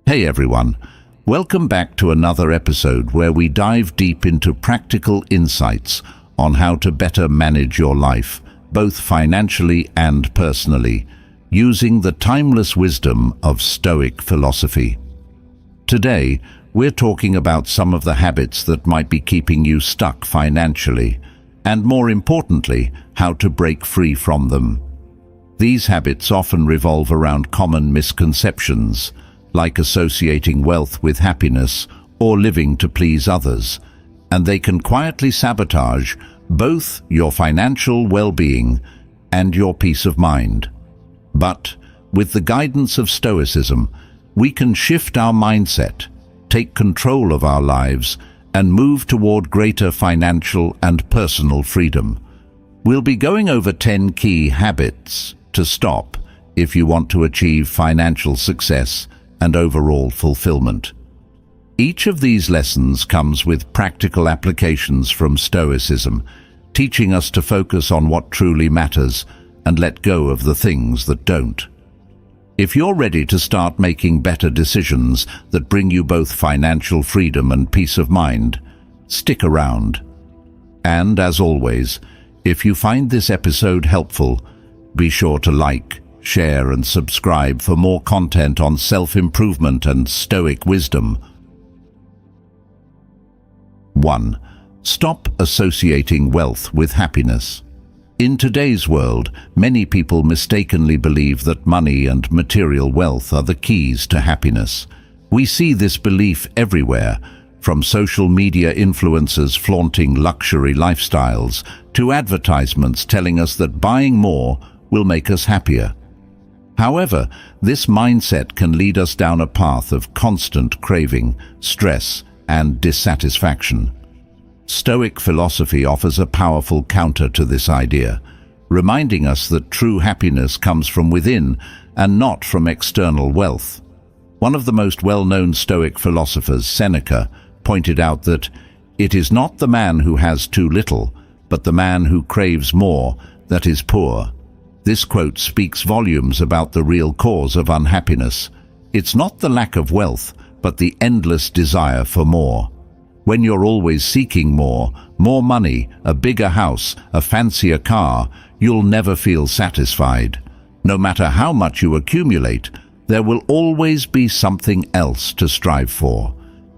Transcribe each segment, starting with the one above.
Hey everyone, welcome back to another episode where we dive deep into practical insights on how to better manage your life, both financially and personally, using the timeless wisdom of Stoic philosophy. Today, we're talking about some of the habits that might be keeping you stuck financially, and more importantly, how to break free from them. These habits often revolve around common misconceptions, like associating wealth with happiness or living to please others, and they can quietly sabotage both your financial well-being and your peace of mind. But with the guidance of Stoicism, we can shift our mindset, take control of our lives, and move toward greater financial and personal freedom. We'll be going over 10 key habits to stop if you want to achieve financial success and overall fulfillment. Each of these lessons comes with practical applications from Stoicism, teaching us to focus on what truly matters and let go of the things that don't. If you're ready to start making better decisions that bring you both financial freedom and peace of mind, stick around. And as always, if you find this episode helpful, be sure to like, share and subscribe for more content on self-improvement and Stoic wisdom. 1. Stop associating wealth with happiness. In today's world, many people mistakenly believe that money and material wealth are the keys to happiness. We see this belief everywhere, from social media influencers flaunting luxury lifestyles to advertisements telling us that buying more will make us happier. However, this mindset can lead us down a path of constant craving, stress, and dissatisfaction. Stoic philosophy offers a powerful counter to this idea, reminding us that true happiness comes from within and not from external wealth. One of the most well-known Stoic philosophers, Seneca, pointed out that it is not the man who has too little, but the man who craves more that is poor. This quote speaks volumes about the real cause of unhappiness. It's not the lack of wealth, but the endless desire for more. When you're always seeking more money, a bigger house, a fancier car, you'll never feel satisfied. No matter how much you accumulate, there will always be something else to strive for.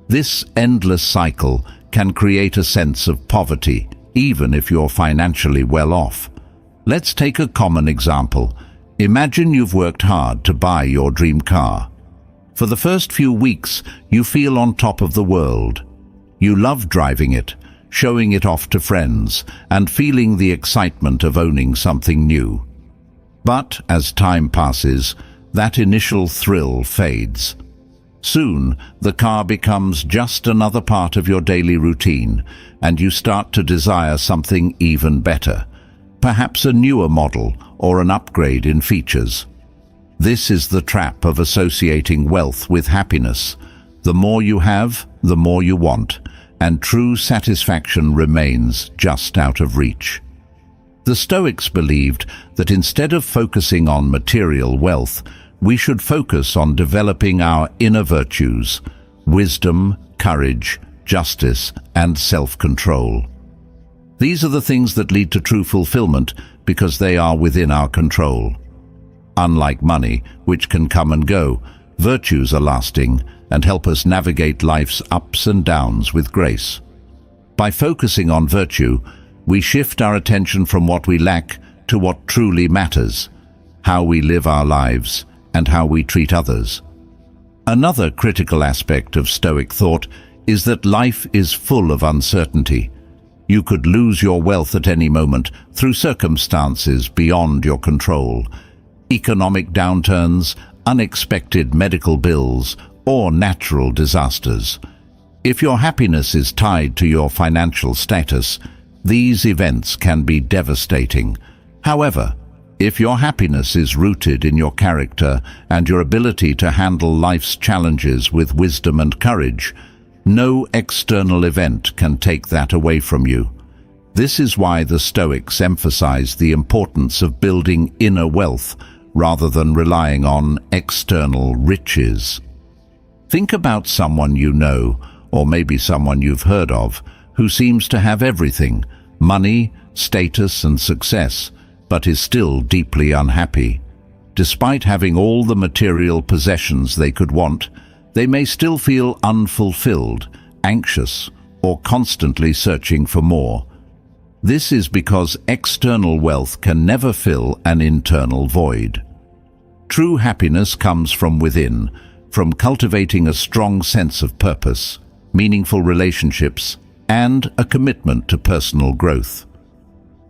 This endless cycle can create a sense of poverty, even if you're financially well off. Let's take a common example. Imagine you've worked hard to buy your dream car. For the first few weeks, you feel on top of the world. You love driving it, showing it off to friends, and feeling the excitement of owning something new. But as time passes, that initial thrill fades. Soon, the car becomes just another part of your daily routine, and you start to desire something even better. Perhaps a newer model or an upgrade in features. This is the trap of associating wealth with happiness. The more you have, the more you want, and true satisfaction remains just out of reach. The Stoics believed that instead of focusing on material wealth, we should focus on developing our inner virtues: wisdom, courage, justice, and self-control. These are the things that lead to true fulfillment because they are within our control. Unlike money, which can come and go, virtues are lasting and help us navigate life's ups and downs with grace. By focusing on virtue, we shift our attention from what we lack to what truly matters: how we live our lives and how we treat others. Another critical aspect of Stoic thought is that life is full of uncertainty. You could lose your wealth at any moment through circumstances beyond your control. Economic downturns, unexpected medical bills, or natural disasters. If your happiness is tied to your financial status, these events can be devastating. However, if your happiness is rooted in your character and your ability to handle life's challenges with wisdom and courage, no external event can take that away from you. This is why the Stoics emphasize the importance of building inner wealth rather than relying on external riches. Think about someone you know, or maybe someone you've heard of, who seems to have everything, money, status and success, but is still deeply unhappy. Despite having all the material possessions they could want, they may still feel unfulfilled, anxious, or constantly searching for more. This is because external wealth can never fill an internal void. True happiness comes from within, from cultivating a strong sense of purpose, meaningful relationships, and a commitment to personal growth.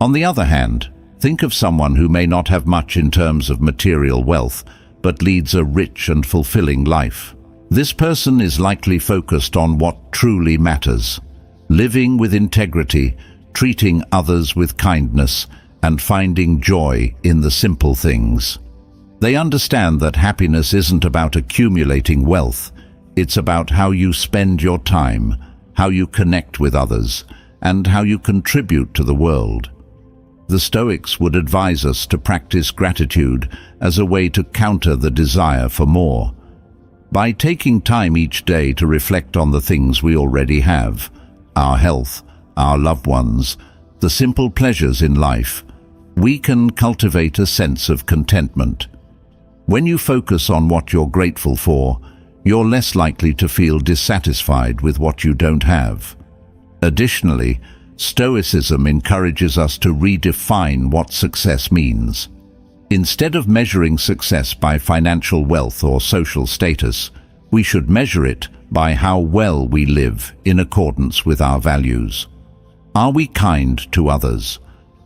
On the other hand, think of someone who may not have much in terms of material wealth, but leads a rich and fulfilling life. This person is likely focused on what truly matters, living with integrity, treating others with kindness, and finding joy in the simple things. They understand that happiness isn't about accumulating wealth, it's about how you spend your time, how you connect with others, and how you contribute to the world. The Stoics would advise us to practice gratitude as a way to counter the desire for more. By taking time each day to reflect on the things we already have, our health, our loved ones, the simple pleasures in life, we can cultivate a sense of contentment. When you focus on what you're grateful for, you're less likely to feel dissatisfied with what you don't have. Additionally, Stoicism encourages us to redefine what success means. Instead of measuring success by financial wealth or social status, we should measure it by how well we live in accordance with our values. Are we kind to others?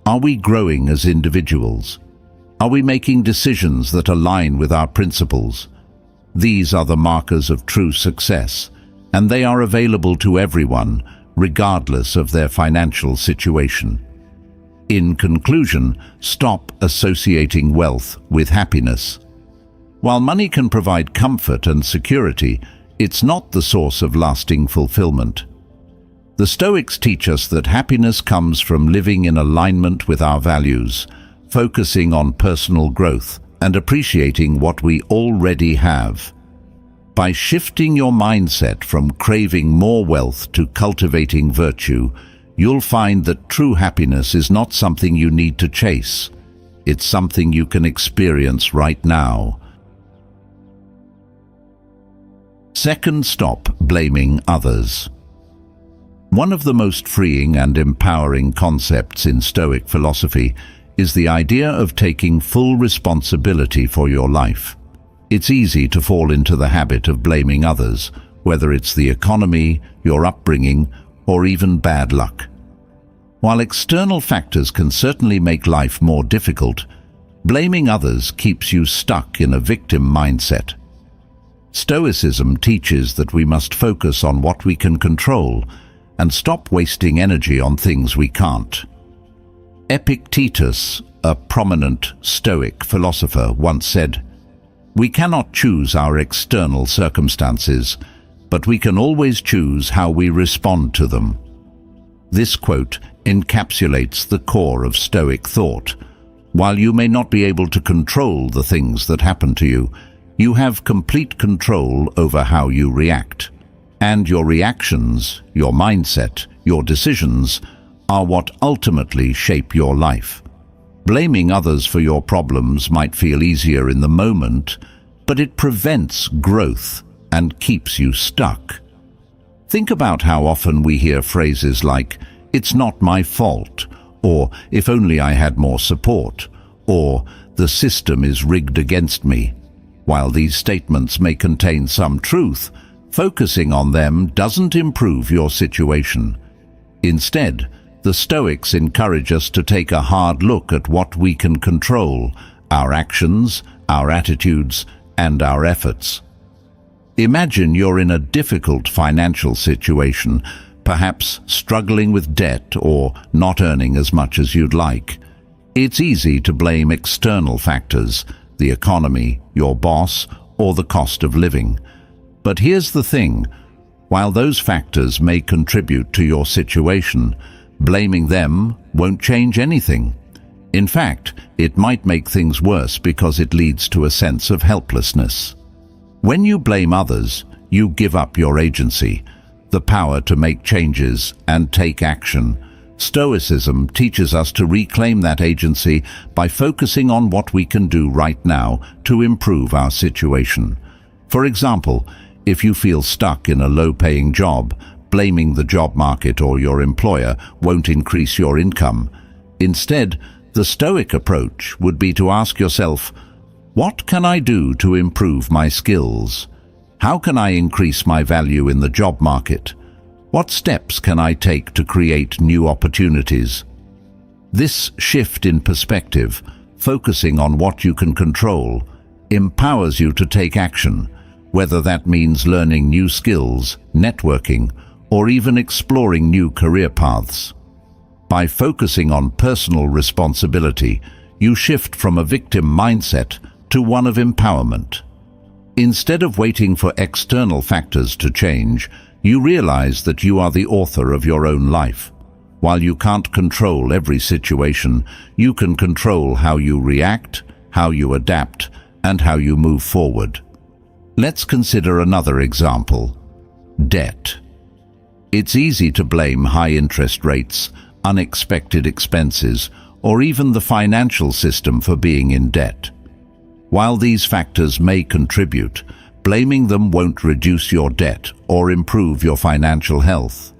Are we growing as individuals? Are we making decisions that align with our principles? These are the markers of true success, and they are available to everyone, regardless of their financial situation. In conclusion, stop associating wealth with happiness. While money can provide comfort and security, it's not the source of lasting fulfillment. The Stoics teach us that happiness comes from living in alignment with our values, focusing on personal growth, and appreciating what we already have. By shifting your mindset from craving more wealth to cultivating virtue, you'll find that true happiness is not something you need to chase. It's something you can experience right now. Second, stop blaming others. One of the most freeing and empowering concepts in Stoic philosophy is the idea of taking full responsibility for your life. It's easy to fall into the habit of blaming others, whether it's the economy, your upbringing, or even bad luck. While external factors can certainly make life more difficult, blaming others keeps you stuck in a victim mindset. Stoicism teaches that we must focus on what we can control and stop wasting energy on things we can't. Epictetus, a prominent Stoic philosopher, once said, "We cannot choose our external circumstances, but we can always choose how we respond to them." This quote encapsulates the core of Stoic thought. While you may not be able to control the things that happen to you, you have complete control over how you react. And your reactions, your mindset, your decisions are what ultimately shape your life. Blaming others for your problems might feel easier in the moment, but it prevents growth and keeps you stuck. Think about how often we hear phrases like, "It's not my fault," or "If only I had more support," or "The system is rigged against me." While these statements may contain some truth, focusing on them doesn't improve your situation. Instead, the Stoics encourage us to take a hard look at what we can control: our actions, our attitudes, and our efforts. Imagine you're in a difficult financial situation, perhaps struggling with debt or not earning as much as you'd like. It's easy to blame external factors, the economy, your boss, or the cost of living. But here's the thing: while those factors may contribute to your situation, blaming them won't change anything. In fact, it might make things worse because it leads to a sense of helplessness. When you blame others, you give up your agency, the power to make changes and take action. Stoicism teaches us to reclaim that agency by focusing on what we can do right now to improve our situation. For example, if you feel stuck in a low-paying job, blaming the job market or your employer won't increase your income. Instead, the Stoic approach would be to ask yourself, what can I do to improve my skills? How can I increase my value in the job market? What steps can I take to create new opportunities? This shift in perspective, focusing on what you can control, empowers you to take action, whether that means learning new skills, networking, or even exploring new career paths. By focusing on personal responsibility, you shift from a victim mindset to one of empowerment. Instead of waiting for external factors to change, you realize that you are the author of your own life. While you can't control every situation, you can control how you react, how you adapt, and how you move forward. Let's consider another example: debt. It's easy to blame high interest rates, unexpected expenses, or even the financial system for being in debt. While these factors may contribute, blaming them won't reduce your debt or improve your financial health.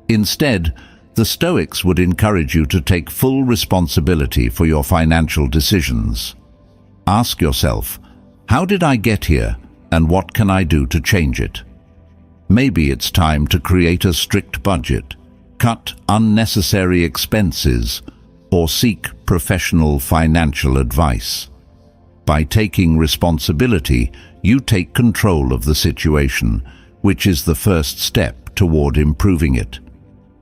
Instead, the Stoics would encourage you to take full responsibility for your financial decisions. Ask yourself, how did I get here, and what can I do to change it? Maybe it's time to create a strict budget, cut unnecessary expenses, or seek professional financial advice. By taking responsibility, you take control of the situation, which is the first step toward improving it.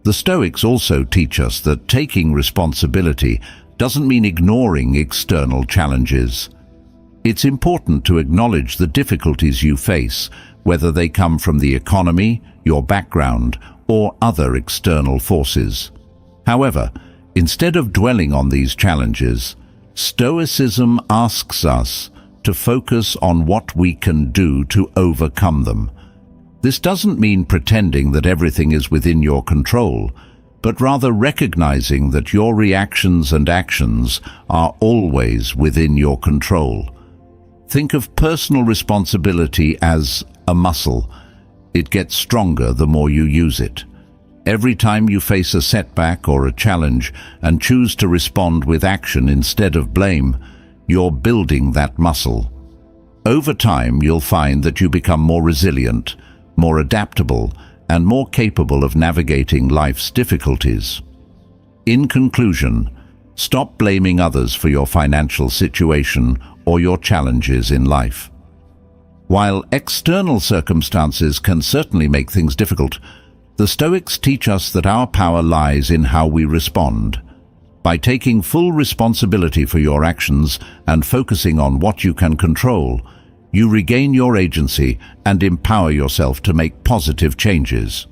The Stoics also teach us that taking responsibility doesn't mean ignoring external challenges. It's important to acknowledge the difficulties you face, whether they come from the economy, your background, or other external forces. However, instead of dwelling on these challenges, Stoicism asks us to focus on what we can do to overcome them. This doesn't mean pretending that everything is within your control, but rather recognizing that your reactions and actions are always within your control. Think of personal responsibility as a muscle. It gets stronger the more you use it. Every time you face a setback or a challenge and choose to respond with action instead of blame, you're building that muscle. Over time, you'll find that you become more resilient, more adaptable, and more capable of navigating life's difficulties. In conclusion, stop blaming others for your financial situation or your challenges in life. While external circumstances can certainly make things difficult, the Stoics teach us that our power lies in how we respond. By taking full responsibility for your actions and focusing on what you can control, you regain your agency and empower yourself to make positive changes.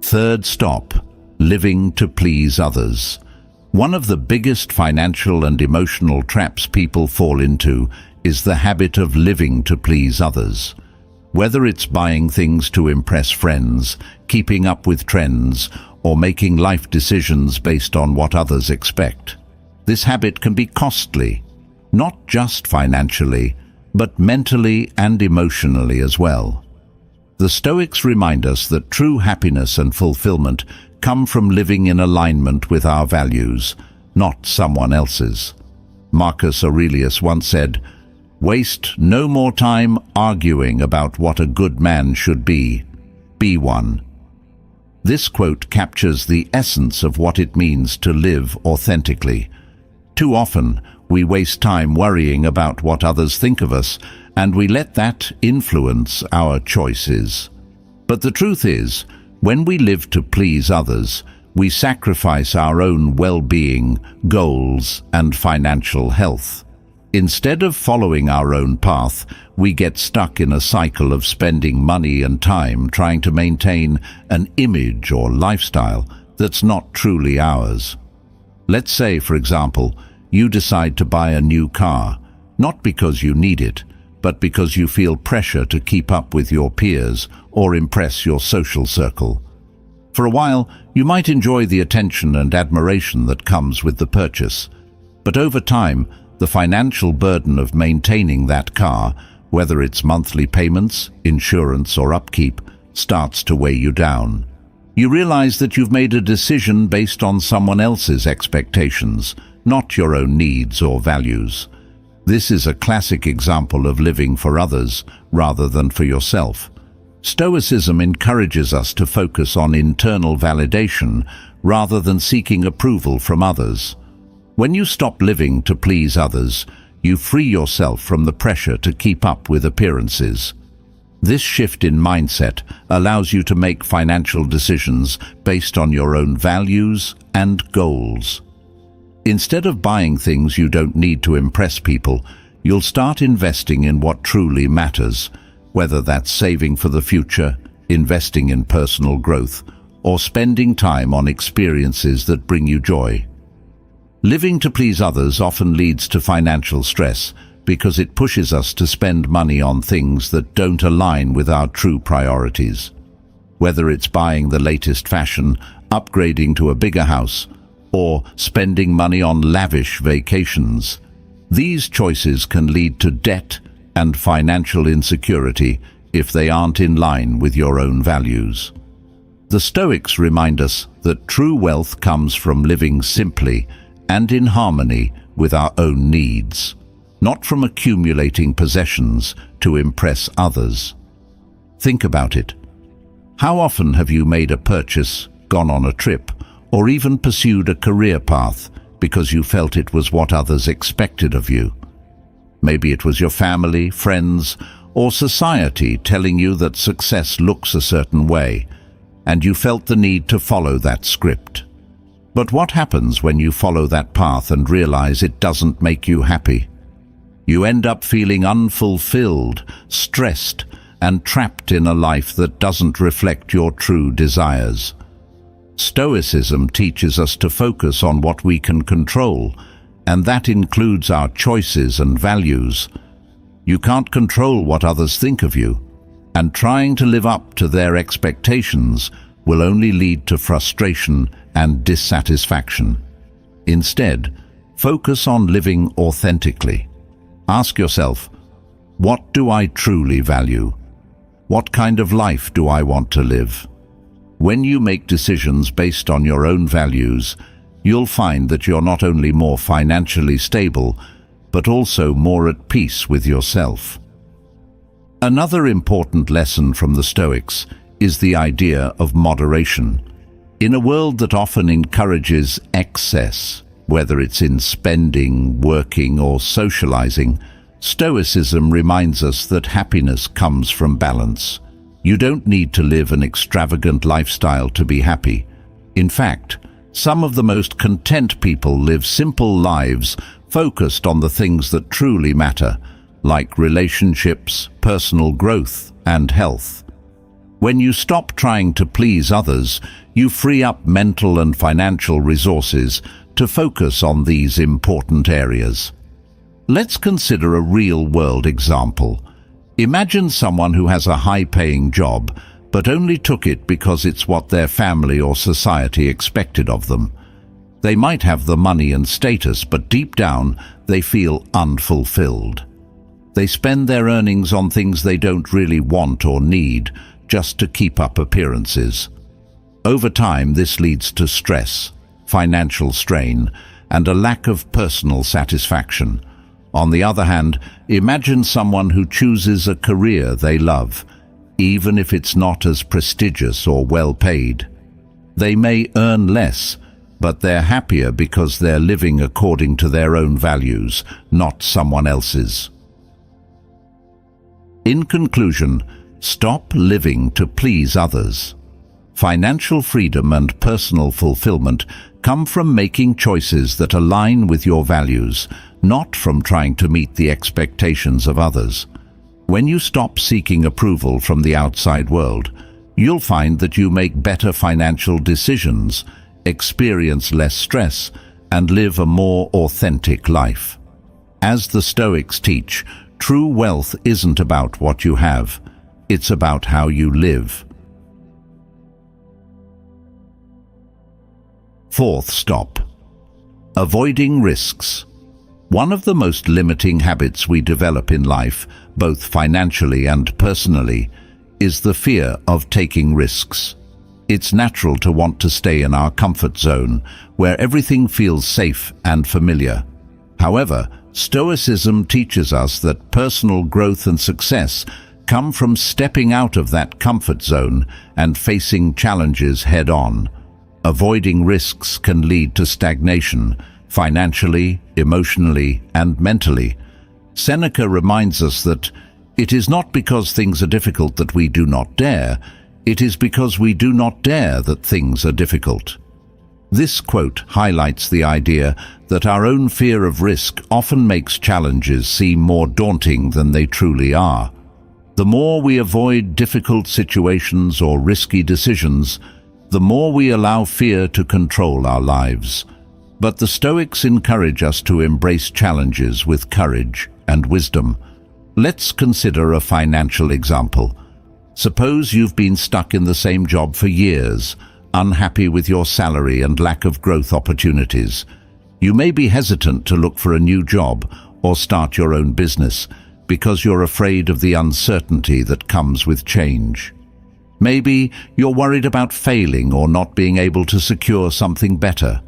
Third stop: living to please others. One of the biggest financial and emotional traps people fall into is the habit of living to please others. Whether it's buying things to impress friends, keeping up with trends, or making life decisions based on what others expect, this habit can be costly, not just financially, but mentally and emotionally as well. The Stoics remind us that true happiness and fulfillment come from living in alignment with our values, not someone else's. Marcus Aurelius once said, "Waste no more time arguing about what a good man should be. Be one." This quote captures the essence of what it means to live authentically. Too often, we waste time worrying about what others think of us, and we let that influence our choices. But the truth is, when we live to please others, we sacrifice our own well-being, goals, and financial health. Instead of following our own path, we get stuck in a cycle of spending money and time trying to maintain an image or lifestyle that's not truly ours. Let's say, for example, you decide to buy a new car, not because you need it, but because you feel pressure to keep up with your peers or impress your social circle. For a while, you might enjoy the attention and admiration that comes with the purchase, but over time, the financial burden of maintaining that car, whether it's monthly payments, insurance, or upkeep, starts to weigh you down. You realize that you've made a decision based on someone else's expectations, not your own needs or values. This is a classic example of living for others rather than for yourself. Stoicism encourages us to focus on internal validation rather than seeking approval from others. When you stop living to please others, you free yourself from the pressure to keep up with appearances. This shift in mindset allows you to make financial decisions based on your own values and goals. Instead of buying things you don't need to impress people, you'll start investing in what truly matters, whether that's saving for the future, investing in personal growth, or spending time on experiences that bring you joy. Living to please others often leads to financial stress because it pushes us to spend money on things that don't align with our true priorities. Whether it's buying the latest fashion, upgrading to a bigger house, or spending money on lavish vacations, these choices can lead to debt and financial insecurity if they aren't in line with your own values. The Stoics remind us that true wealth comes from living simply and in harmony with our own needs, not from accumulating possessions to impress others. Think about it. How often have you made a purchase, gone on a trip, or even pursued a career path because you felt it was what others expected of you? Maybe it was your family, friends, or society telling you that success looks a certain way, and you felt the need to follow that script. But what happens when you follow that path and realize it doesn't make you happy? You end up feeling unfulfilled, stressed, and trapped in a life that doesn't reflect your true desires. Stoicism teaches us to focus on what we can control, and that includes our choices and values. You can't control what others think of you, and trying to live up to their expectations will only lead to frustration and dissatisfaction. Instead, focus on living authentically. Ask yourself, what do I truly value? What kind of life do I want to live? When you make decisions based on your own values, you'll find that you're not only more financially stable, but also more at peace with yourself. Another important lesson from the Stoics is the idea of moderation. In a world that often encourages excess, whether it's in spending, working, or socializing, Stoicism reminds us that happiness comes from balance. You don't need to live an extravagant lifestyle to be happy. In fact, some of the most content people live simple lives focused on the things that truly matter, like relationships, personal growth, and health. When you stop trying to please others, you free up mental and financial resources to focus on these important areas. Let's consider a real-world example. Imagine someone who has a high-paying job, but only took it because it's what their family or society expected of them. They might have the money and status, but deep down, they feel unfulfilled. They spend their earnings on things they don't really want or need, just to keep up appearances. Over time, this leads to stress, financial strain, and a lack of personal satisfaction. On the other hand, imagine someone who chooses a career they love, even if it's not as prestigious or well-paid. They may earn less, but they're happier because they're living according to their own values, not someone else's. In conclusion, stop living to please others. Financial freedom and personal fulfillment come from making choices that align with your values, not from trying to meet the expectations of others. When you stop seeking approval from the outside world, you'll find that you make better financial decisions, experience less stress, and live a more authentic life. As the Stoics teach, True wealth isn't about what you have, it's about how you live. Fourth stop. Avoiding risks. One of the most limiting habits we develop in life, both financially and personally, is the fear of taking risks. It's natural to want to stay in our comfort zone, where everything feels safe and familiar. However, Stoicism teaches us that personal growth and success come from stepping out of that comfort zone and facing challenges head-on. Avoiding risks can lead to stagnation, financially, emotionally, and mentally. Seneca reminds us that it is not because things are difficult that we do not dare, it is because we do not dare that things are difficult. This quote highlights the idea that our own fear of risk often makes challenges seem more daunting than they truly are. The more we avoid difficult situations or risky decisions, the more we allow fear to control our lives. But the Stoics encourage us to embrace challenges with courage and wisdom. Let's consider a financial example. Suppose you've been stuck in the same job for years, unhappy with your salary and lack of growth opportunities. You may be hesitant to look for a new job or start your own business because you're afraid of the uncertainty that comes with change. Maybe you're worried about failing or not being able to secure something better.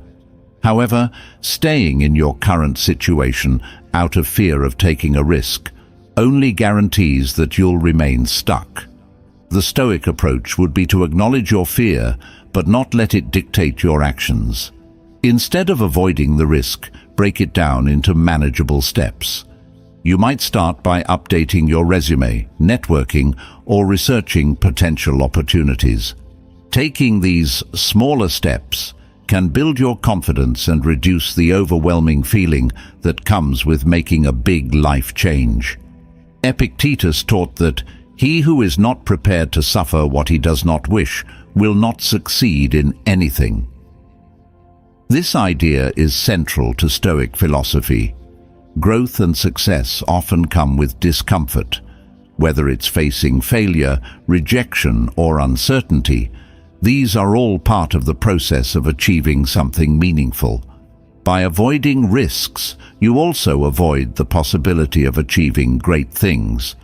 However, staying in your current situation out of fear of taking a risk only guarantees that you'll remain stuck. The Stoic approach would be to acknowledge your fear, but not let it dictate your actions. Instead of avoiding the risk, break it down into manageable steps. You might start by updating your resume, networking, or researching potential opportunities. Taking these smaller steps can build your confidence and reduce the overwhelming feeling that comes with making a big life change. Epictetus taught that he who is not prepared to suffer what he does not wish will not succeed in anything. This idea is central to Stoic philosophy. Growth and success often come with discomfort. Whether it's facing failure, rejection, or uncertainty, these are all part of the process of achieving something meaningful. By avoiding risks, you also avoid the possibility of achieving great things.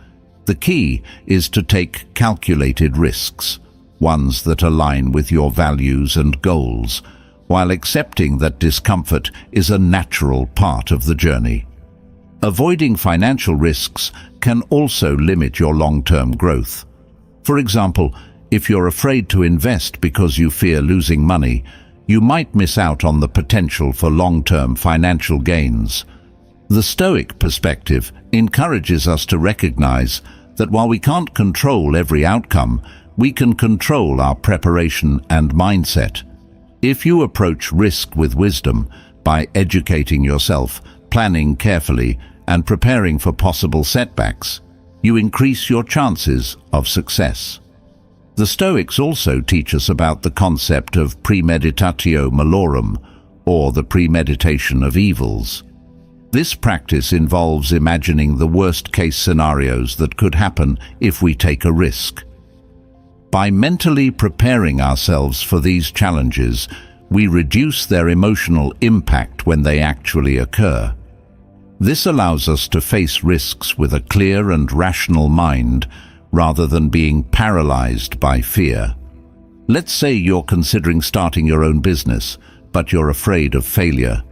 The key is to take calculated risks, ones that align with your values and goals, while accepting that discomfort is a natural part of the journey. Avoiding financial risks can also limit your long-term growth. For example, if you're afraid to invest because you fear losing money, you might miss out on the potential for long-term financial gains. The Stoic perspective encourages us to recognize that while we can't control every outcome, we can control our preparation and mindset. If you approach risk with wisdom, by educating yourself, planning carefully, and preparing for possible setbacks, you increase your chances of success. The Stoics also teach us about the concept of premeditatio malorum, or the premeditation of evils. This practice involves imagining the worst-case scenarios that could happen if we take a risk. By mentally preparing ourselves for these challenges, we reduce their emotional impact when they actually occur. This allows us to face risks with a clear and rational mind, rather than being paralyzed by fear. Let's say you're considering starting your own business, but you're afraid of failure.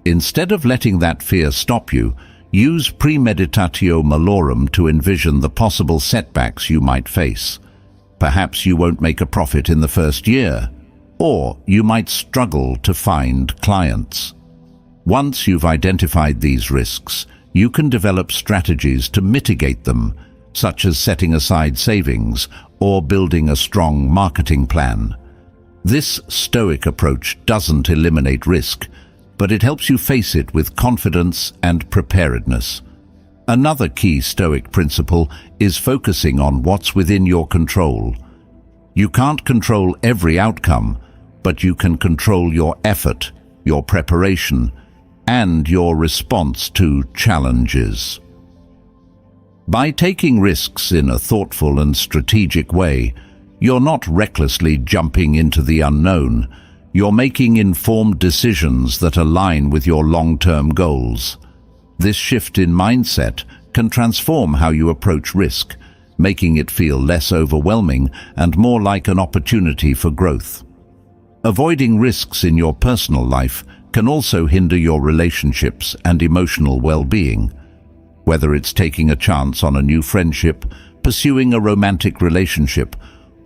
Instead of letting that fear stop you, use premeditatio malorum to envision the possible setbacks you might face. Perhaps you won't make a profit in the first year, or you might struggle to find clients. Once you've identified these risks, you can develop strategies to mitigate them, such as setting aside savings or building a strong marketing plan. This Stoic approach doesn't eliminate risk, but it helps you face it with confidence and preparedness. Another key Stoic principle is focusing on what's within your control. You can't control every outcome, but you can control your effort, your preparation, and your response to challenges. By taking risks in a thoughtful and strategic way, you're not recklessly jumping into the unknown. You're making informed decisions that align with your long-term goals. This shift in mindset can transform how you approach risk, making it feel less overwhelming and more like an opportunity for growth. Avoiding risks in your personal life can also hinder your relationships and emotional well-being. Whether it's taking a chance on a new friendship, pursuing a romantic relationship,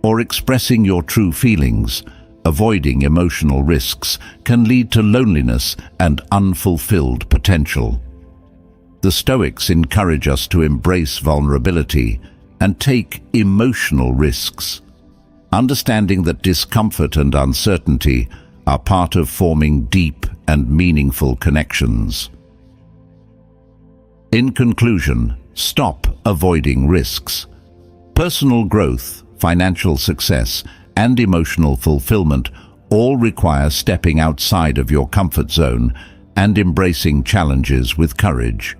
or expressing your true feelings, avoiding emotional risks can lead to loneliness and unfulfilled potential. The Stoics encourage us to embrace vulnerability and take emotional risks, understanding that discomfort and uncertainty are part of forming deep and meaningful connections. In conclusion, stop avoiding risks. Personal growth, financial success, and emotional fulfillment all require stepping outside of your comfort zone and embracing challenges with courage.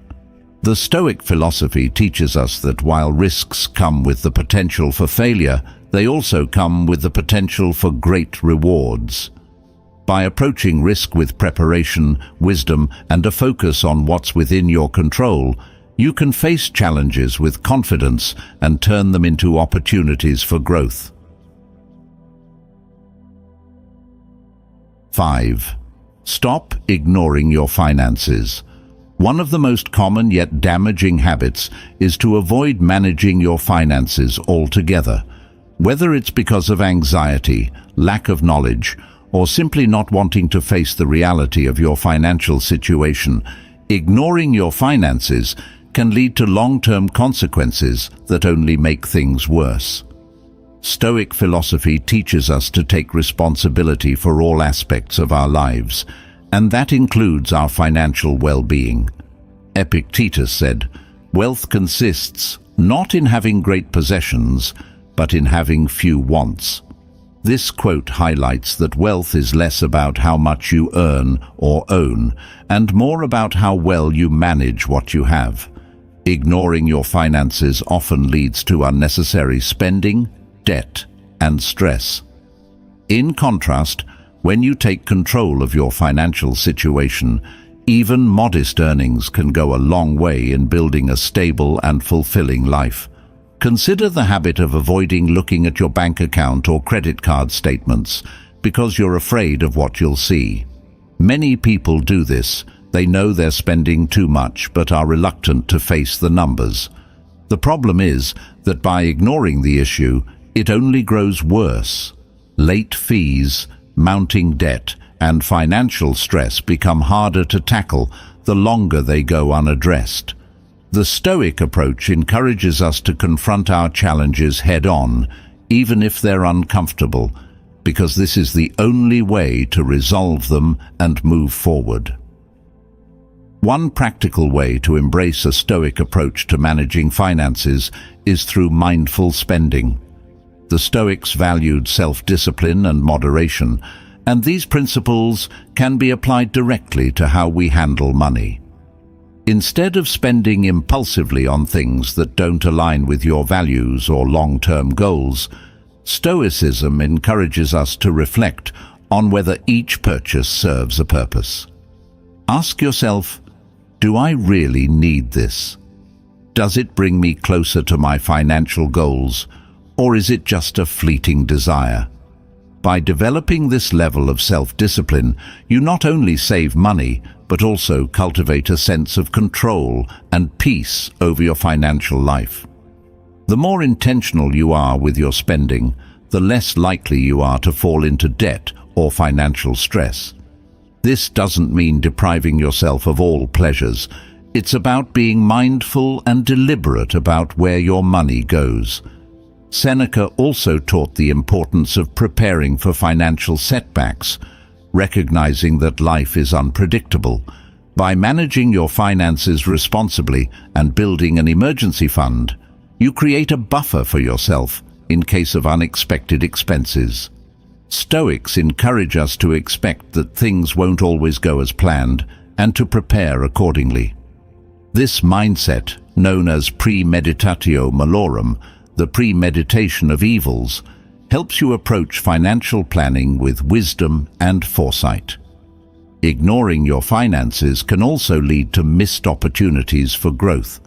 The Stoic philosophy teaches us that while risks come with the potential for failure, they also come with the potential for great rewards. By approaching risk with preparation, wisdom, and a focus on what's within your control, you can face challenges with confidence and turn them into opportunities for growth. 5. Stop ignoring your finances. One of the most common yet damaging habits is to avoid managing your finances altogether. Whether it's because of anxiety, lack of knowledge, or simply not wanting to face the reality of your financial situation, ignoring your finances can lead to long-term consequences that only make things worse. Stoic philosophy teaches us to take responsibility for all aspects of our lives, and that includes our financial well-being. Epictetus said, "Wealth consists not in having great possessions, but in having few wants." This quote highlights that wealth is less about how much you earn or own, and more about how well you manage what you have. Ignoring your finances often leads to unnecessary spending, debt, and stress. In contrast, when you take control of your financial situation, even modest earnings can go a long way in building a stable and fulfilling life. Consider the habit of avoiding looking at your bank account or credit card statements because you're afraid of what you'll see. Many people do this. They know they're spending too much but are reluctant to face the numbers. The problem is that by ignoring the issue, it only grows worse. Late fees, mounting debt, and financial stress become harder to tackle the longer they go unaddressed. The Stoic approach encourages us to confront our challenges head-on, even if they're uncomfortable, because this is the only way to resolve them and move forward. One practical way to embrace a Stoic approach to managing finances is through mindful spending. The Stoics valued self-discipline and moderation, and these principles can be applied directly to how we handle money. Instead of spending impulsively on things that don't align with your values or long-term goals, Stoicism encourages us to reflect on whether each purchase serves a purpose. Ask yourself, do I really need this? Does it bring me closer to my financial goals, or is it just a fleeting desire? By developing this level of self-discipline, you not only save money, but also cultivate a sense of control and peace over your financial life. The more intentional you are with your spending, the less likely you are to fall into debt or financial stress. This doesn't mean depriving yourself of all pleasures. It's about being mindful and deliberate about where your money goes. Seneca also taught the importance of preparing for financial setbacks, recognizing that life is unpredictable. By managing your finances responsibly and building an emergency fund, you create a buffer for yourself in case of unexpected expenses. Stoics encourage us to expect that things won't always go as planned and to prepare accordingly. This mindset known as premeditatio malorum, the premeditation of evils, helps you approach financial planning with wisdom and foresight. Ignoring your finances can also lead to missed opportunities for growth.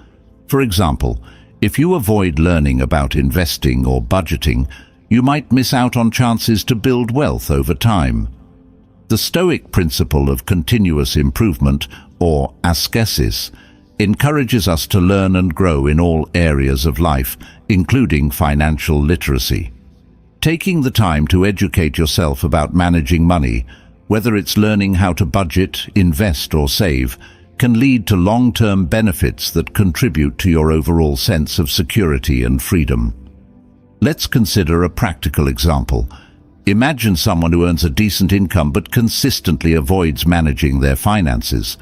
For example, if you avoid learning about investing or budgeting, you might miss out on chances to build wealth over time. The Stoic principle of continuous improvement, or ascesis, encourages us to learn and grow in all areas of life, including financial literacy. Taking the time to educate yourself about managing money, whether it's learning how to budget, invest, or save, can lead to long-term benefits that contribute to your overall sense of security and freedom. Let's consider a practical example. Imagine someone who earns a decent income but consistently avoids managing their finances.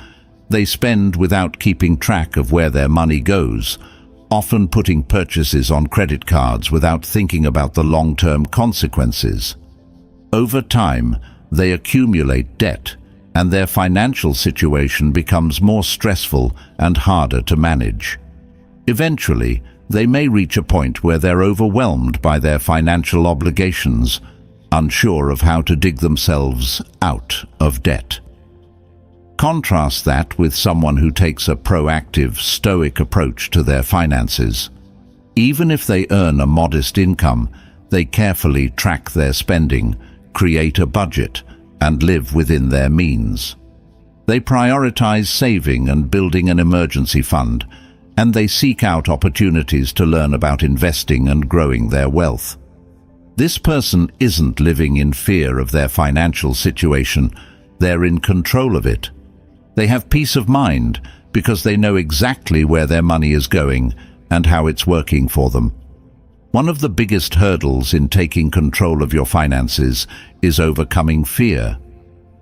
They spend without keeping track of where their money goes, often putting purchases on credit cards without thinking about the long-term consequences. Over time, they accumulate debt, and their financial situation becomes more stressful and harder to manage. Eventually, they may reach a point where they're overwhelmed by their financial obligations, unsure of how to dig themselves out of debt. Contrast that with someone who takes a proactive, stoic approach to their finances. Even if they earn a modest income, they carefully track their spending, create a budget, and live within their means. They prioritize saving and building an emergency fund, and they seek out opportunities to learn about investing and growing their wealth. This person isn't living in fear of their financial situation, they're in control of it. They have peace of mind because they know exactly where their money is going and how it's working for them. One of the biggest hurdles in taking control of your finances is overcoming fear.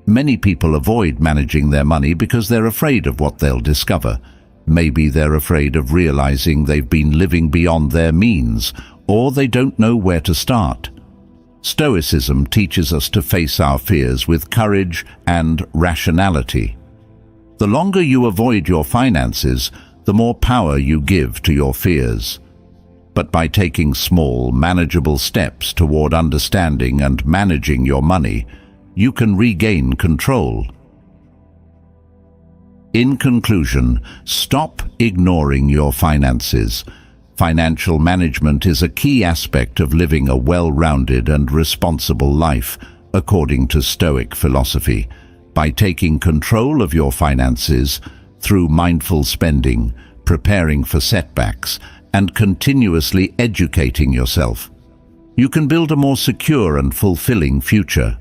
Many people avoid managing their money because they're afraid of what they'll discover. Maybe they're afraid of realizing they've been living beyond their means, or they don't know where to start. Stoicism teaches us to face our fears with courage and rationality. The longer you avoid your finances, the more power you give to your fears. But by taking small, manageable steps toward understanding and managing your money, you can regain control. In conclusion, stop ignoring your finances. Financial management is a key aspect of living a well-rounded and responsible life, according to Stoic philosophy. By taking control of your finances through mindful spending, preparing for setbacks, and continuously educating yourself, you can build a more secure and fulfilling future.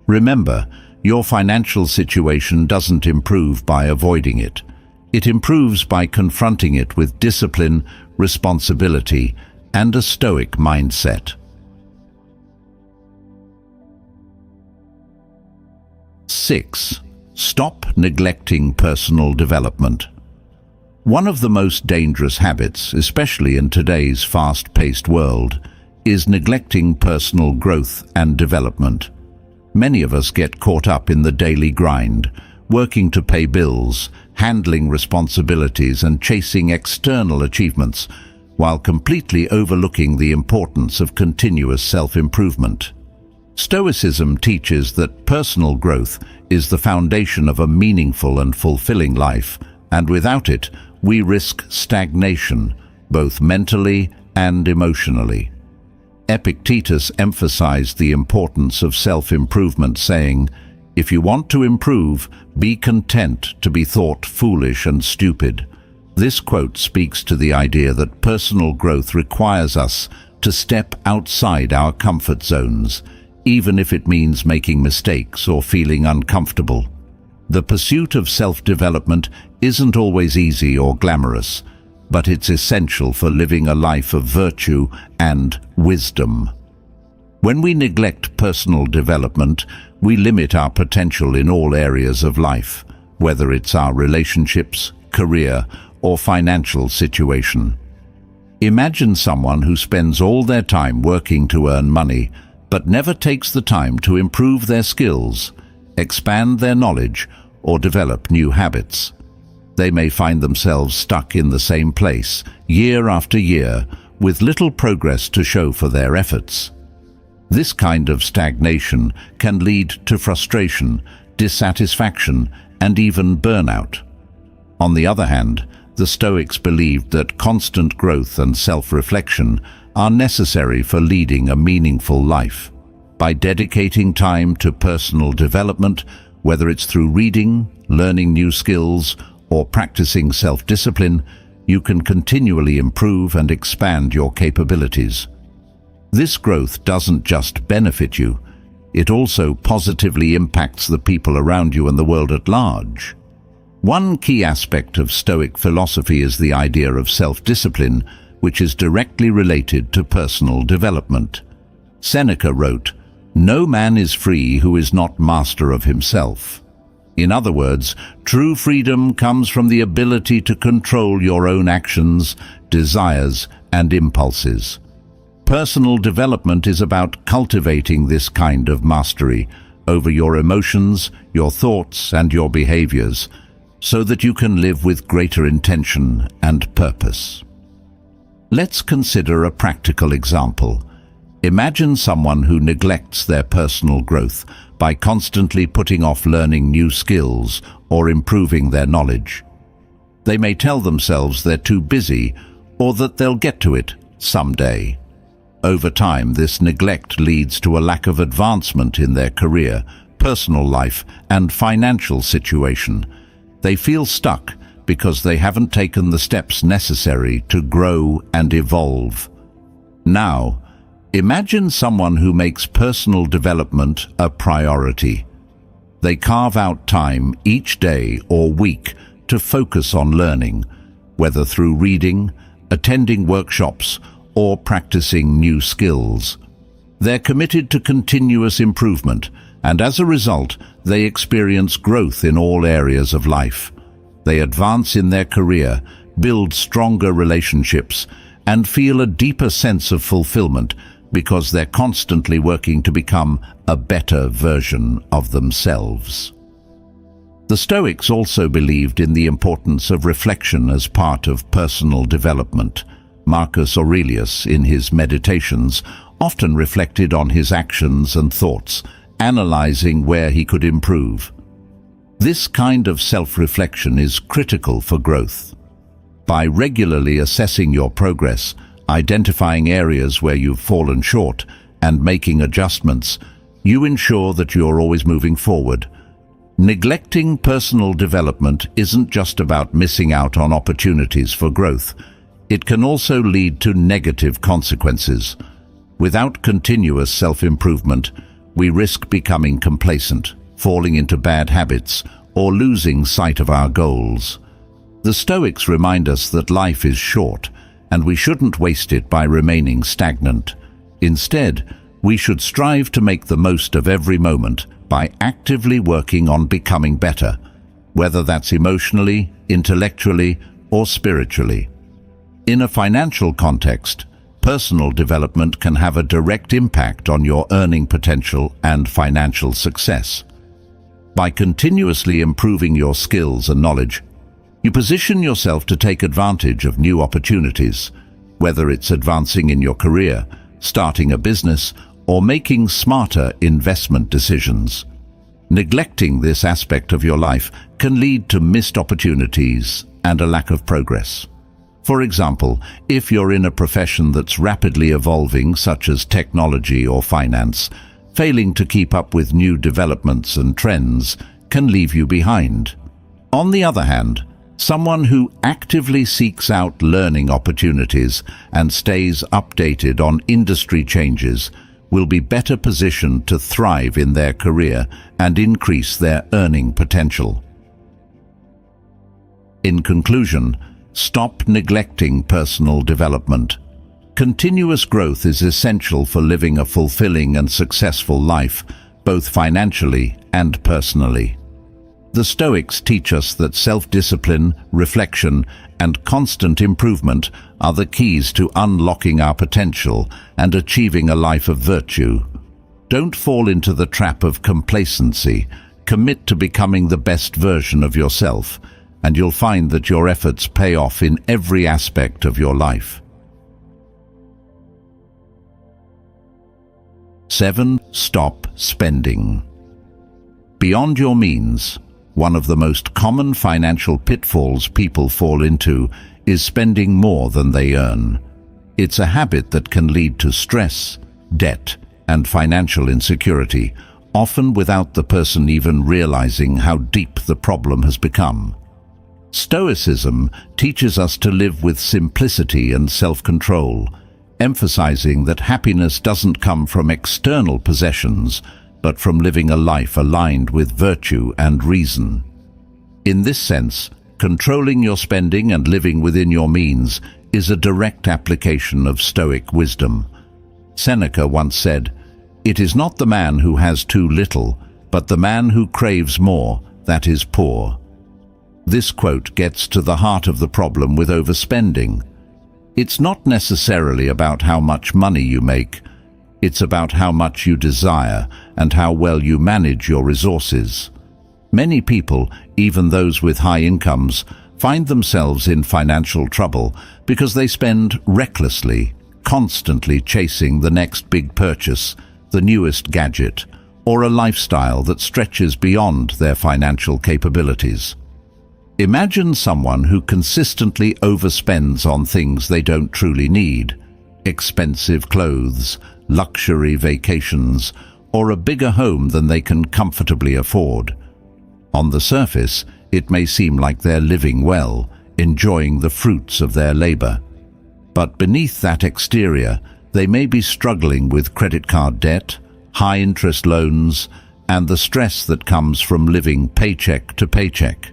Remember, your financial situation doesn't improve by avoiding it. It improves by confronting it with discipline, responsibility, and a stoic mindset. 6. Stop neglecting personal development. One of the most dangerous habits, especially in today's fast-paced world, is neglecting personal growth and development. Many of us get caught up in the daily grind, working to pay bills, handling responsibilities, and chasing external achievements, while completely overlooking the importance of continuous self-improvement. Stoicism teaches that personal growth is the foundation of a meaningful and fulfilling life, and without it, we risk stagnation, both mentally and emotionally. Epictetus emphasized the importance of self-improvement, saying, "If you want to improve, be content to be thought foolish and stupid." This quote speaks to the idea that personal growth requires us to step outside our comfort zones, even if it means making mistakes or feeling uncomfortable. The pursuit of self-development isn't always easy or glamorous, but it's essential for living a life of virtue and wisdom. When we neglect personal development, we limit our potential in all areas of life, whether it's our relationships, career, or financial situation. Imagine someone who spends all their time working to earn money, but never takes the time to improve their skills, expand their knowledge, or develop new habits. They may find themselves stuck in the same place, year after year, with little progress to show for their efforts. This kind of stagnation can lead to frustration, dissatisfaction, and even burnout. On the other hand, the Stoics believed that constant growth and self-reflection are necessary for leading a meaningful life. By dedicating time to personal development, whether it's through reading, learning new skills, or practicing self-discipline, you can continually improve and expand your capabilities. This growth doesn't just benefit you, it also positively impacts the people around you and the world at large. One key aspect of Stoic philosophy is the idea of self-discipline, which is directly related to personal development. Seneca wrote, "No man is free who is not master of himself." In other words, true freedom comes from the ability to control your own actions, desires, and impulses. Personal development is about cultivating this kind of mastery over your emotions, your thoughts, and your behaviors, so that you can live with greater intention and purpose. Let's consider a practical example. Imagine someone who neglects their personal growth by constantly putting off learning new skills or improving their knowledge. They may tell themselves they're too busy or that they'll get to it someday. Over time, this neglect leads to a lack of advancement in their career, personal life, and financial situation. They feel stuck because they haven't taken the steps necessary to grow and evolve. Now, imagine someone who makes personal development a priority. They carve out time each day or week to focus on learning, whether through reading, attending workshops, or practicing new skills. They're committed to continuous improvement, and as a result, they experience growth in all areas of life. They advance in their career, build stronger relationships, and feel a deeper sense of fulfillment because they're constantly working to become a better version of themselves. The Stoics also believed in the importance of reflection as part of personal development. Marcus Aurelius, in his Meditations, often reflected on his actions and thoughts, analyzing where he could improve. This kind of self-reflection is critical for growth. By regularly assessing your progress, identifying areas where you've fallen short, and making adjustments, you ensure that you're always moving forward. Neglecting personal development isn't just about missing out on opportunities for growth. It can also lead to negative consequences. Without continuous self-improvement, we risk becoming complacent, falling into bad habits, or losing sight of our goals. The Stoics remind us that life is short, and we shouldn't waste it by remaining stagnant. Instead, we should strive to make the most of every moment by actively working on becoming better, whether that's emotionally, intellectually, or spiritually. In a financial context, personal development can have a direct impact on your earning potential and financial success. By continuously improving your skills and knowledge, you position yourself to take advantage of new opportunities, whether it's advancing in your career, starting a business, or making smarter investment decisions. Neglecting this aspect of your life can lead to missed opportunities and a lack of progress. For example, if you're in a profession that's rapidly evolving, such as technology or finance, failing to keep up with new developments and trends can leave you behind. On the other hand, someone who actively seeks out learning opportunities and stays updated on industry changes will be better positioned to thrive in their career and increase their earning potential. In conclusion, stop neglecting personal development. Continuous growth is essential for living a fulfilling and successful life, both financially and personally. The Stoics teach us that self-discipline, reflection, and constant improvement are the keys to unlocking our potential and achieving a life of virtue. Don't fall into the trap of complacency. Commit to becoming the best version of yourself, and you'll find that your efforts pay off in every aspect of your life. 7. Stop spending. Beyond your means, one of the most common financial pitfalls people fall into is spending more than they earn. It's a habit that can lead to stress, debt, and financial insecurity, often without the person even realizing how deep the problem has become. Stoicism teaches us to live with simplicity and self-control, emphasizing that happiness doesn't come from external possessions, but from living a life aligned with virtue and reason. In this sense, controlling your spending and living within your means is a direct application of Stoic wisdom. Seneca once said, "It is not the man who has too little, but the man who craves more that is poor." This quote gets to the heart of the problem with overspending. It's not necessarily about how much money you make. It's about how much you desire and how well you manage your resources. Many people, even those with high incomes, find themselves in financial trouble because they spend recklessly, constantly chasing the next big purchase, the newest gadget, or a lifestyle that stretches beyond their financial capabilities. Imagine someone who consistently overspends on things they don't truly need: expensive clothes, luxury vacations, or a bigger home than they can comfortably afford. On the surface, it may seem like they're living well, enjoying the fruits of their labor. But beneath that exterior, they may be struggling with credit card debt, high-interest loans, and the stress that comes from living paycheck to paycheck.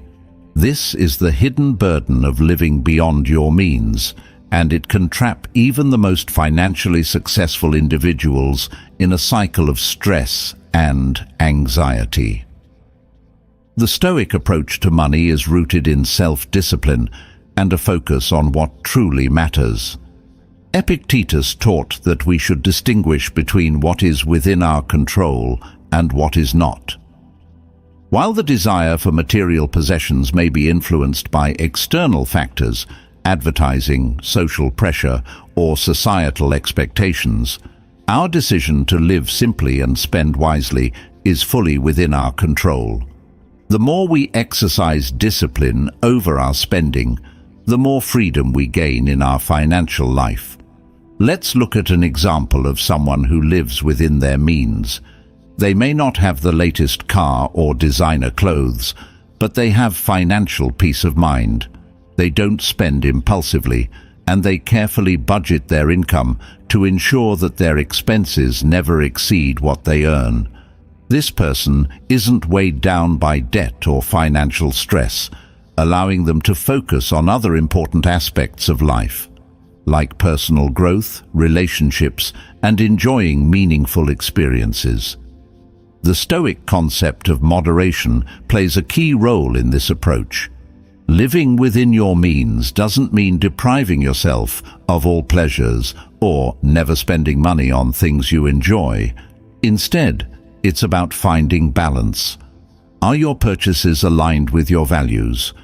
This is the hidden burden of living beyond your means, and it can trap even the most financially successful individuals in a cycle of stress and anxiety. The Stoic approach to money is rooted in self-discipline and a focus on what truly matters. Epictetus taught that we should distinguish between what is within our control and what is not. While the desire for material possessions may be influenced by external factors, advertising, social pressure, or societal expectations, our decision to live simply and spend wisely is fully within our control. The more we exercise discipline over our spending, the more freedom we gain in our financial life. Let's look at an example of someone who lives within their means. They may not have the latest car or designer clothes, but they have financial peace of mind. They don't spend impulsively, and they carefully budget their income to ensure that their expenses never exceed what they earn. This person isn't weighed down by debt or financial stress, allowing them to focus on other important aspects of life, like personal growth, relationships, and enjoying meaningful experiences. The Stoic concept of moderation plays a key role in this approach. Living within your means doesn't mean depriving yourself of all pleasures or never spending money on things you enjoy. Instead, it's about finding balance. Are your purchases aligned with your values?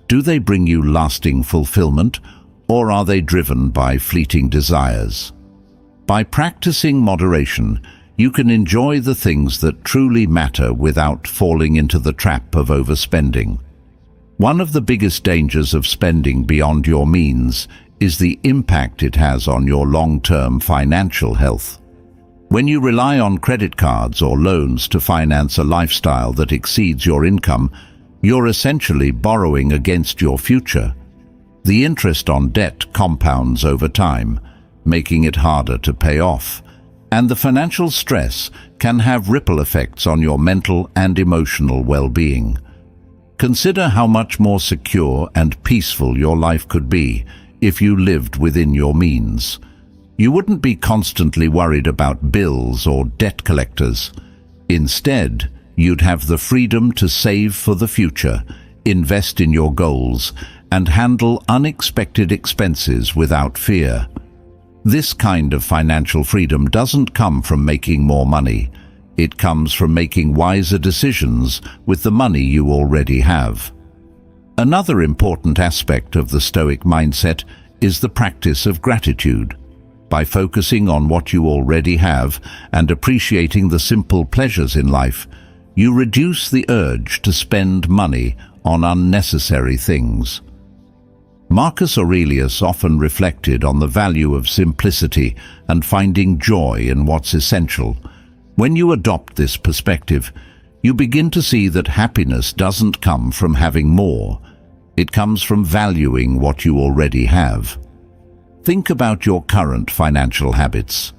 Do they bring you lasting fulfillment, or are they driven by fleeting desires? By practicing moderation, you can enjoy the things that truly matter without falling into the trap of overspending. One of the biggest dangers of spending beyond your means is the impact it has on your long-term financial health. When you rely on credit cards or loans to finance a lifestyle that exceeds your income, you're essentially borrowing against your future. The interest on debt compounds over time, making it harder to pay off, and the financial stress can have ripple effects on your mental and emotional well-being. Consider how much more secure and peaceful your life could be if you lived within your means. You wouldn't be constantly worried about bills or debt collectors. Instead, you'd have the freedom to save for the future, invest in your goals, and handle unexpected expenses without fear. This kind of financial freedom doesn't come from making more money. It comes from making wiser decisions with the money you already have. Another important aspect of the Stoic mindset is the practice of gratitude. By focusing on what you already have and appreciating the simple pleasures in life, you reduce the urge to spend money on unnecessary things. Marcus Aurelius often reflected on the value of simplicity and finding joy in what's essential. When you adopt this perspective, you begin to see that happiness doesn't come from having more. It comes from valuing what you already have. Think about your current financial habits.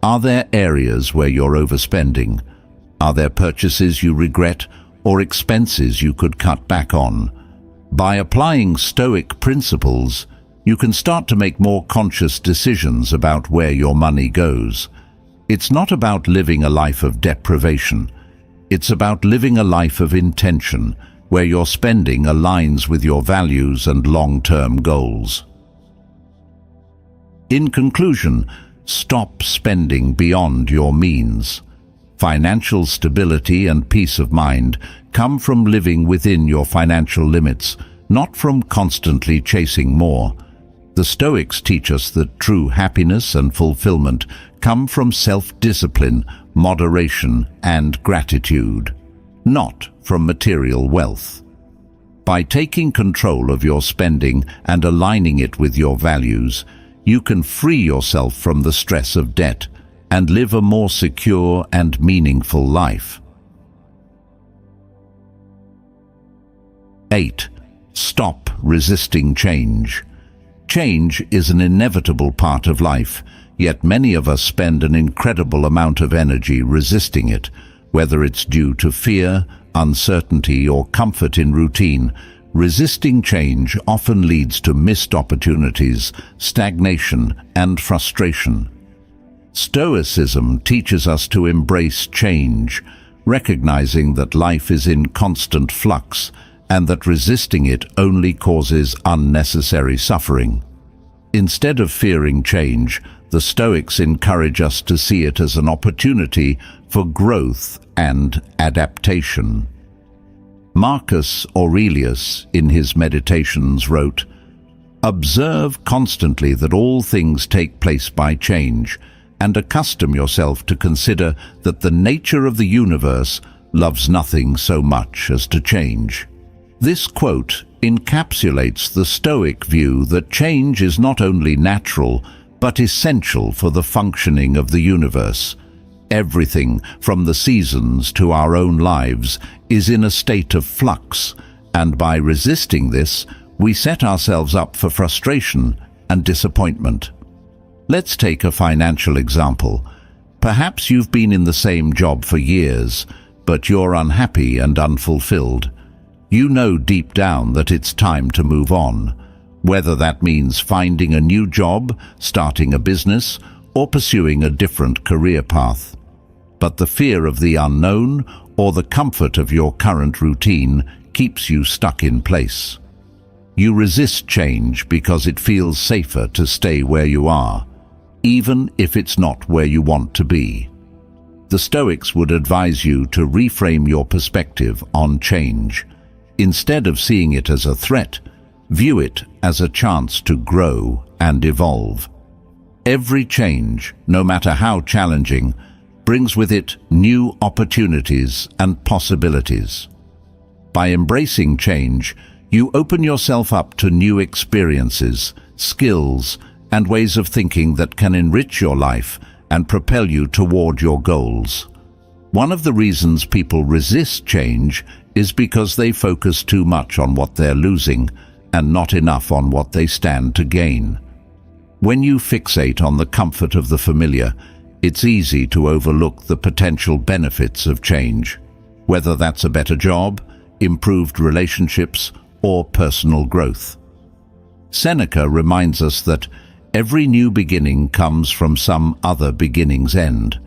Are there areas where you're overspending? Are there purchases you regret or expenses you could cut back on? By applying Stoic principles, you can start to make more conscious decisions about where your money goes. It's not about living a life of deprivation. It's about living a life of intention, where your spending aligns with your values and long-term goals. In conclusion, stop spending beyond your means. Financial stability and peace of mind come from living within your financial limits, not from constantly chasing more. The Stoics teach us that true happiness and fulfillment come from self-discipline, moderation, and gratitude, not from material wealth. By taking control of your spending and aligning it with your values, you can free yourself from the stress of debt and live a more secure and meaningful life. 8. Stop resisting change. Change is an inevitable part of life, yet many of us spend an incredible amount of energy resisting it, whether it's due to fear, uncertainty, or comfort in routine. Resisting change often leads to missed opportunities, stagnation, and frustration. Stoicism teaches us to embrace change, recognizing that life is in constant flux and that resisting it only causes unnecessary suffering. Instead of fearing change, the Stoics encourage us to see it as an opportunity for growth and adaptation. Marcus Aurelius, in his Meditations, wrote, "Observe constantly that all things take place by change, and accustom yourself to consider that the nature of the universe loves nothing so much as to change." This quote encapsulates the Stoic view that change is not only natural, but essential for the functioning of the universe. Everything, from the seasons to our own lives, is in a state of flux, and by resisting this, we set ourselves up for frustration and disappointment. Let's take a financial example. Perhaps you've been in the same job for years, but you're unhappy and unfulfilled. You know deep down that it's time to move on, whether that means finding a new job, starting a business, or pursuing a different career path. But the fear of the unknown or the comfort of your current routine keeps you stuck in place. You resist change because it feels safer to stay where you are, even if it's not where you want to be. The Stoics would advise you to reframe your perspective on change. Instead of seeing it as a threat, view it as a chance to grow and evolve. Every change, no matter how challenging, brings with it new opportunities and possibilities. By embracing change, you open yourself up to new experiences, skills, and ways of thinking that can enrich your life and propel you toward your goals. One of the reasons people resist change is because they focus too much on what they're losing and not enough on what they stand to gain. When you fixate on the comfort of the familiar, it's easy to overlook the potential benefits of change, whether that's a better job, improved relationships, or personal growth. Seneca reminds us that every new beginning comes from some other beginning's end.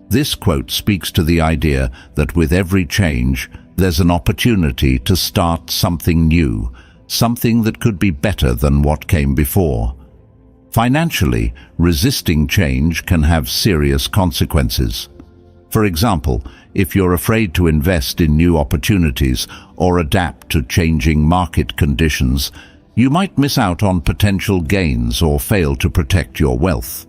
This quote speaks to the idea that with every change, there's an opportunity to start something new, something that could be better than what came before. Financially, resisting change can have serious consequences. For example, if you're afraid to invest in new opportunities or adapt to changing market conditions, you might miss out on potential gains or fail to protect your wealth.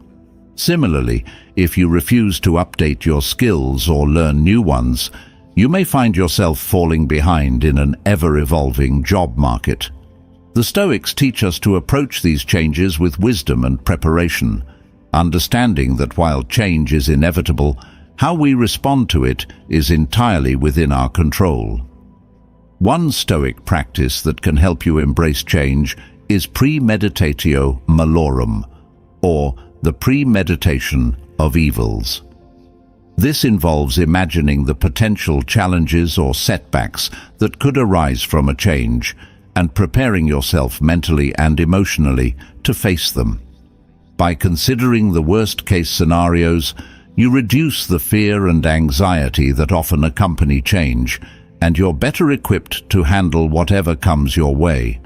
Similarly, if you refuse to update your skills or learn new ones, you may find yourself falling behind in an ever-evolving job market. The Stoics teach us to approach these changes with wisdom and preparation, understanding that while change is inevitable, how we respond to it is entirely within our control. One Stoic practice that can help you embrace change is premeditatio malorum, or the premeditation of evils. This involves imagining the potential challenges or setbacks that could arise from a change and preparing yourself mentally and emotionally to face them. By considering the worst-case scenarios, you reduce the fear and anxiety that often accompany change, and you're better equipped to handle whatever comes your way.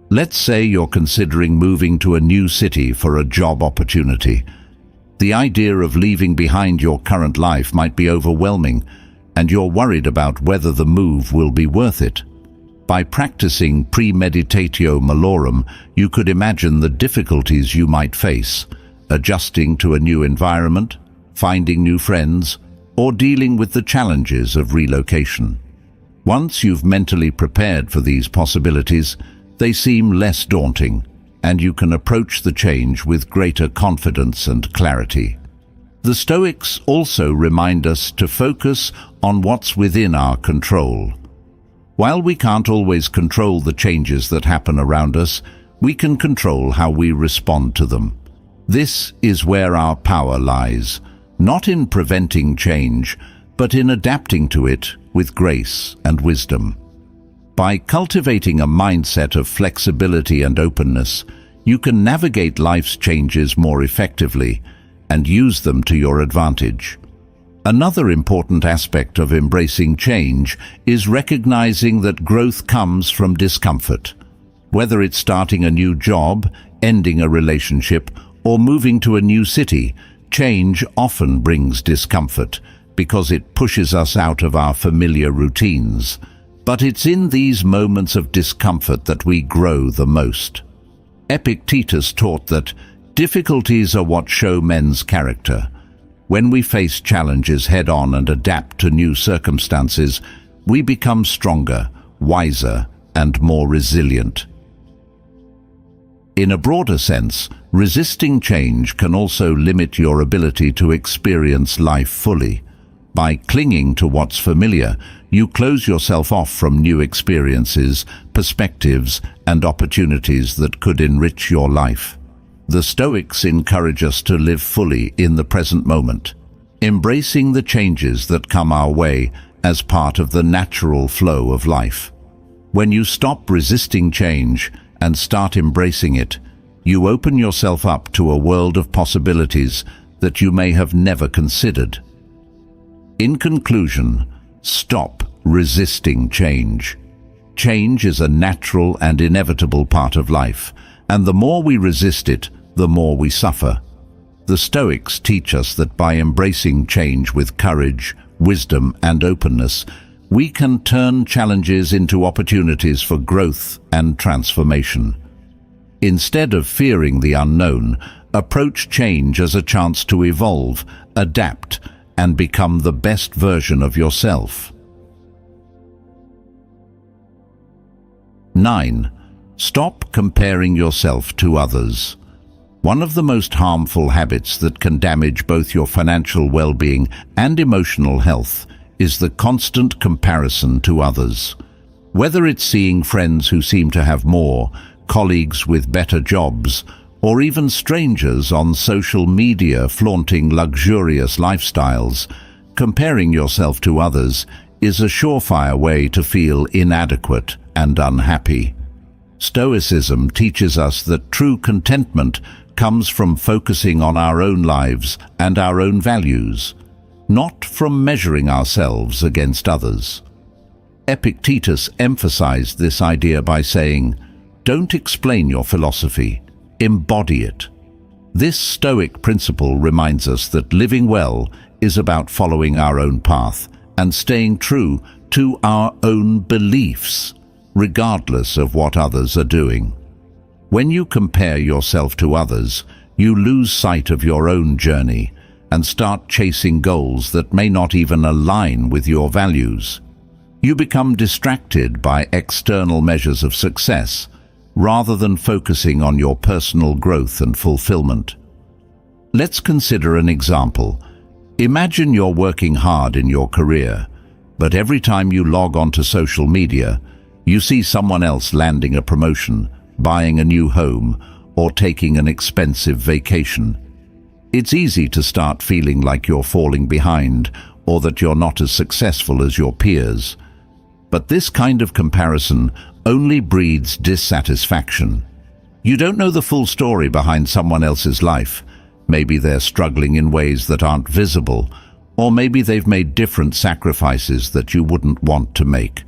Let's say you're considering moving to a new city for a job opportunity. The idea of leaving behind your current life might be overwhelming, and you're worried about whether the move will be worth it. By practicing premeditatio malorum, you could imagine the difficulties you might face, adjusting to a new environment, finding new friends, or dealing with the challenges of relocation. Once you've mentally prepared for these possibilities, they seem less daunting, and you can approach the change with greater confidence and clarity. The Stoics also remind us to focus on what's within our control. While we can't always control the changes that happen around us, we can control how we respond to them. This is where our power lies, not in preventing change, but in adapting to it with grace and wisdom. By cultivating a mindset of flexibility and openness, you can navigate life's changes more effectively and use them to your advantage. Another important aspect of embracing change is recognizing that growth comes from discomfort. Whether it's starting a new job, ending a relationship, or moving to a new city, change often brings discomfort because it pushes us out of our familiar routines. But it's in these moments of discomfort that we grow the most. Epictetus taught that difficulties are what show men's character. When we face challenges head-on and adapt to new circumstances, we become stronger, wiser, and more resilient. In a broader sense, resisting change can also limit your ability to experience life fully. By clinging to what's familiar, you close yourself off from new experiences, perspectives, and opportunities that could enrich your life. The Stoics encourage us to live fully in the present moment, embracing the changes that come our way as part of the natural flow of life. When you stop resisting change and start embracing it, you open yourself up to a world of possibilities that you may have never considered. In conclusion, stop resisting change. Change is a natural and inevitable part of life, and the more we resist it, the more we suffer. The Stoics teach us that by embracing change with courage, wisdom, and openness, we can turn challenges into opportunities for growth and transformation. Instead of fearing the unknown, approach change as a chance to evolve, adapt, and become the best version of yourself. 9. Stop comparing yourself to others. One of the most harmful habits that can damage both your financial well-being and emotional health is the constant comparison to others. Whether it's seeing friends who seem to have more, colleagues with better jobs, or even strangers on social media flaunting luxurious lifestyles, comparing yourself to others is a surefire way to feel inadequate and unhappy. Stoicism teaches us that true contentment comes from focusing on our own lives and our own values, not from measuring ourselves against others. Epictetus emphasized this idea by saying, "Don't explain your philosophy, embody it." This Stoic principle reminds us that living well is about following our own path and staying true to our own beliefs, regardless of what others are doing. When you compare yourself to others, you lose sight of your own journey and start chasing goals that may not even align with your values. You become distracted by external measures of success rather than focusing on your personal growth and fulfillment. Let's consider an example. Imagine you're working hard in your career, but every time you log onto social media, you see someone else landing a promotion, buying a new home, or taking an expensive vacation. It's easy to start feeling like you're falling behind or that you're not as successful as your peers. But this kind of comparison only breeds dissatisfaction. You don't know the full story behind someone else's life. Maybe they're struggling in ways that aren't visible, or maybe they've made different sacrifices that you wouldn't want to make.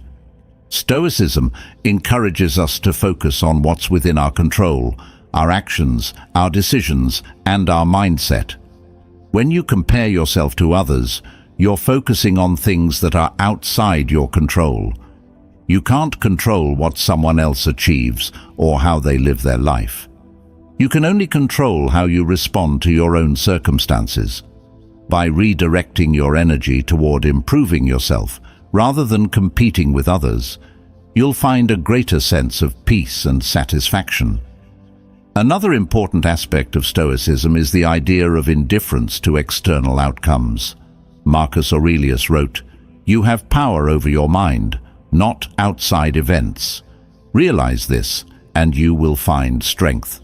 Stoicism encourages us to focus on what's within our control, our actions, our decisions, and our mindset. When you compare yourself to others, you're focusing on things that are outside your control. You can't control what someone else achieves or how they live their life. You can only control how you respond to your own circumstances. By redirecting your energy toward improving yourself, rather than competing with others, you'll find a greater sense of peace and satisfaction. Another important aspect of Stoicism is the idea of indifference to external outcomes. Marcus Aurelius wrote, "You have power over your mind, not outside events. Realize this, and you will find strength."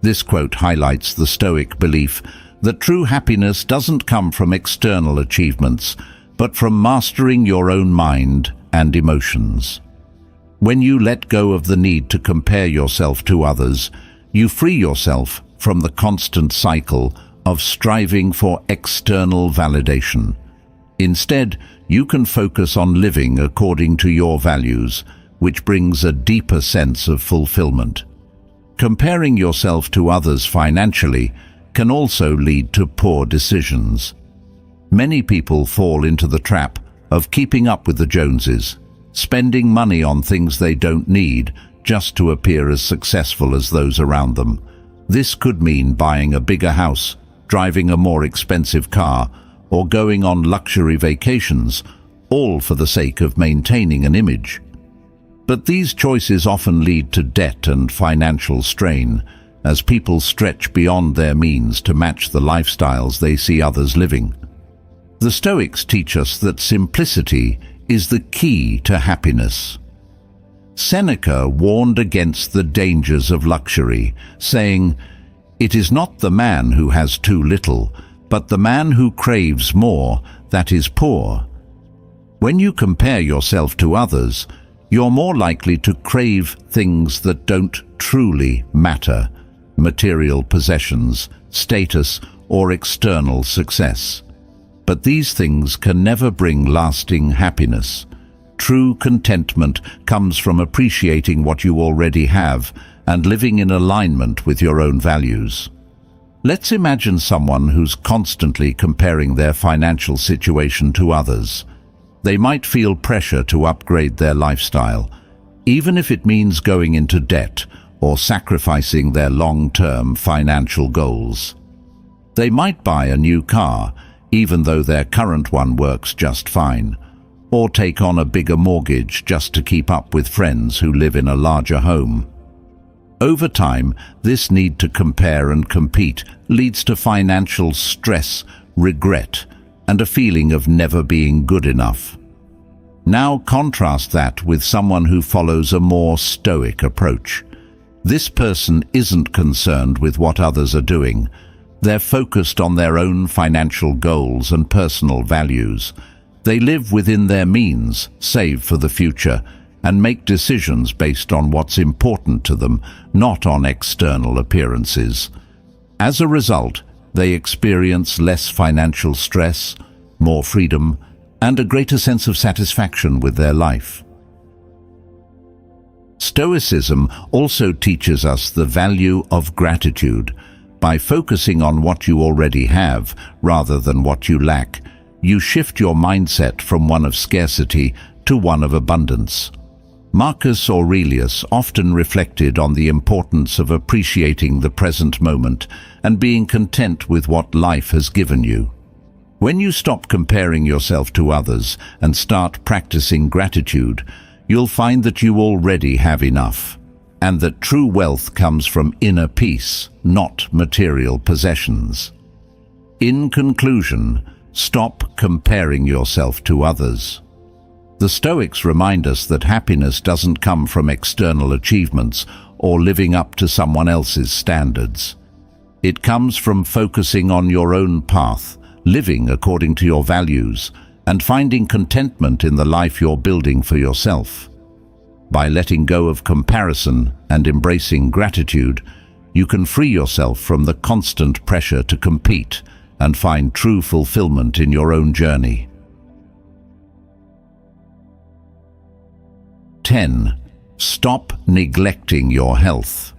This quote highlights the Stoic belief that true happiness doesn't come from external achievements, but from mastering your own mind and emotions. When you let go of the need to compare yourself to others, you free yourself from the constant cycle of striving for external validation. Instead, you can focus on living according to your values, which brings a deeper sense of fulfillment. Comparing yourself to others financially can also lead to poor decisions. Many people fall into the trap of keeping up with the Joneses, spending money on things they don't need just to appear as successful as those around them. This could mean buying a bigger house, driving a more expensive car, or going on luxury vacations, all for the sake of maintaining an image. But these choices often lead to debt and financial strain, as people stretch beyond their means to match the lifestyles they see others living. The Stoics teach us that simplicity is the key to happiness. Seneca warned against the dangers of luxury, saying, "It is not the man who has too little, but the man who craves more that is poor." When you compare yourself to others, you're more likely to crave things that don't truly matter: material possessions, status, or external success. But these things can never bring lasting happiness. True contentment comes from appreciating what you already have and living in alignment with your own values. Let's imagine someone who's constantly comparing their financial situation to others. They might feel pressure to upgrade their lifestyle, even if it means going into debt or sacrificing their long-term financial goals. They might buy a new car, even though their current one works just fine, or take on a bigger mortgage just to keep up with friends who live in a larger home. Over time, this need to compare and compete leads to financial stress, regret, and a feeling of never being good enough. Now contrast that with someone who follows a more stoic approach. This person isn't concerned with what others are doing. They're focused on their own financial goals and personal values. They live within their means, save for the future, and make decisions based on what's important to them, not on external appearances. As a result, they experience less financial stress, more freedom, and a greater sense of satisfaction with their life. Stoicism also teaches us the value of gratitude. By focusing on what you already have rather than what you lack, you shift your mindset from one of scarcity to one of abundance. Marcus Aurelius often reflected on the importance of appreciating the present moment and being content with what life has given you. When you stop comparing yourself to others and start practicing gratitude, you'll find that you already have enough, and that true wealth comes from inner peace, not material possessions. In conclusion, stop comparing yourself to others. The Stoics remind us that happiness doesn't come from external achievements or living up to someone else's standards. It comes from focusing on your own path, living according to your values, and finding contentment in the life you're building for yourself. By letting go of comparison and embracing gratitude, you can free yourself from the constant pressure to compete and find true fulfillment in your own journey. 10. Stop neglecting your health.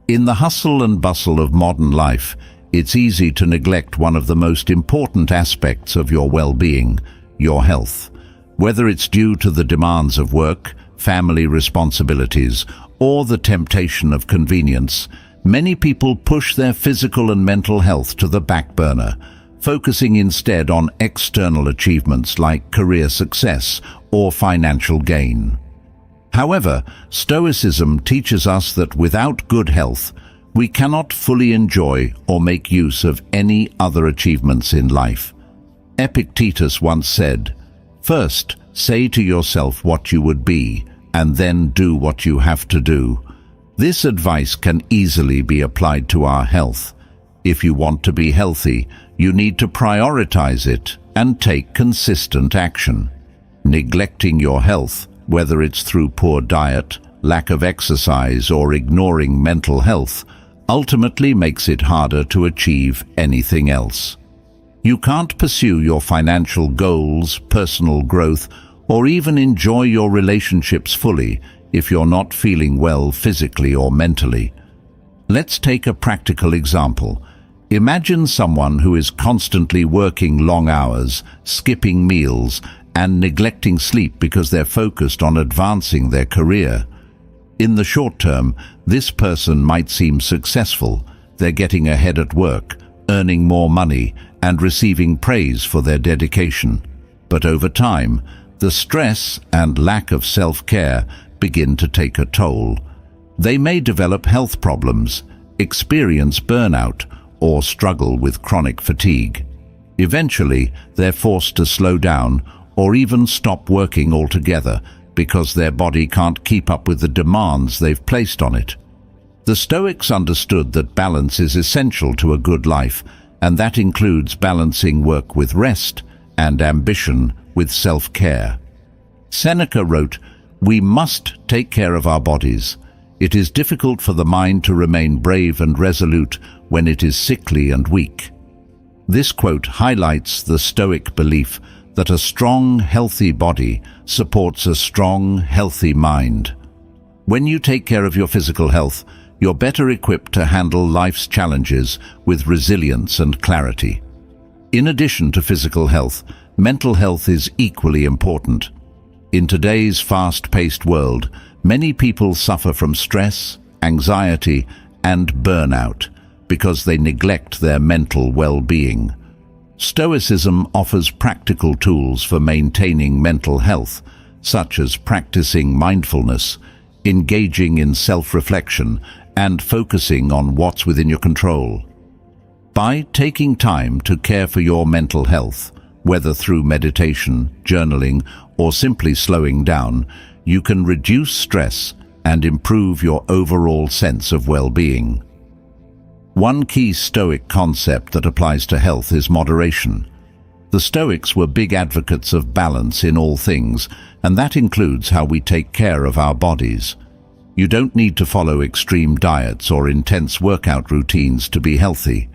In the hustle and bustle of modern life, it's easy to neglect one of the most important aspects of your well-being, your health. Whether it's due to the demands of work, family responsibilities, or the temptation of convenience, many people push their physical and mental health to the back burner, focusing instead on external achievements like career success or financial gain. However, Stoicism teaches us that without good health, we cannot fully enjoy or make use of any other achievements in life. Epictetus once said, "First, say to yourself what you would be, and then do what you have to do." This advice can easily be applied to our health. If you want to be healthy, you need to prioritize it and take consistent action. Neglecting your health, whether it's through poor diet, lack of exercise, or ignoring mental health, ultimately makes it harder to achieve anything else. You can't pursue your financial goals, personal growth, or even enjoy your relationships fully if you're not feeling well physically or mentally. Let's take a practical example. Imagine someone who is constantly working long hours, skipping meals, and neglecting sleep because they're focused on advancing their career. In the short term, this person might seem successful. They're getting ahead at work, earning more money, and receiving praise for their dedication. But over time, the stress and lack of self-care begin to take a toll. They may develop health problems, experience burnout, or struggle with chronic fatigue. Eventually, they're forced to slow down or even stop working altogether because their body can't keep up with the demands they've placed on it. The Stoics understood that balance is essential to a good life, and that includes balancing work with rest and ambition with self-care. Seneca wrote, "We must take care of our bodies. It is difficult for the mind to remain brave and resolute when it is sickly and weak." This quote highlights the Stoic belief that a strong, healthy body supports a strong, healthy mind. When you take care of your physical health, you're better equipped to handle life's challenges with resilience and clarity. In addition to physical health, mental health is equally important. In today's fast-paced world, many people suffer from stress, anxiety, and burnout because they neglect their mental well-being. Stoicism offers practical tools for maintaining mental health, such as practicing mindfulness, engaging in self-reflection, and focusing on what's within your control. By taking time to care for your mental health, whether through meditation, journaling, or simply slowing down, you can reduce stress and improve your overall sense of well-being. One key Stoic concept that applies to health is moderation. The Stoics were big advocates of balance in all things, and that includes how we take care of our bodies. You don't need to follow extreme diets or intense workout routines to be healthy.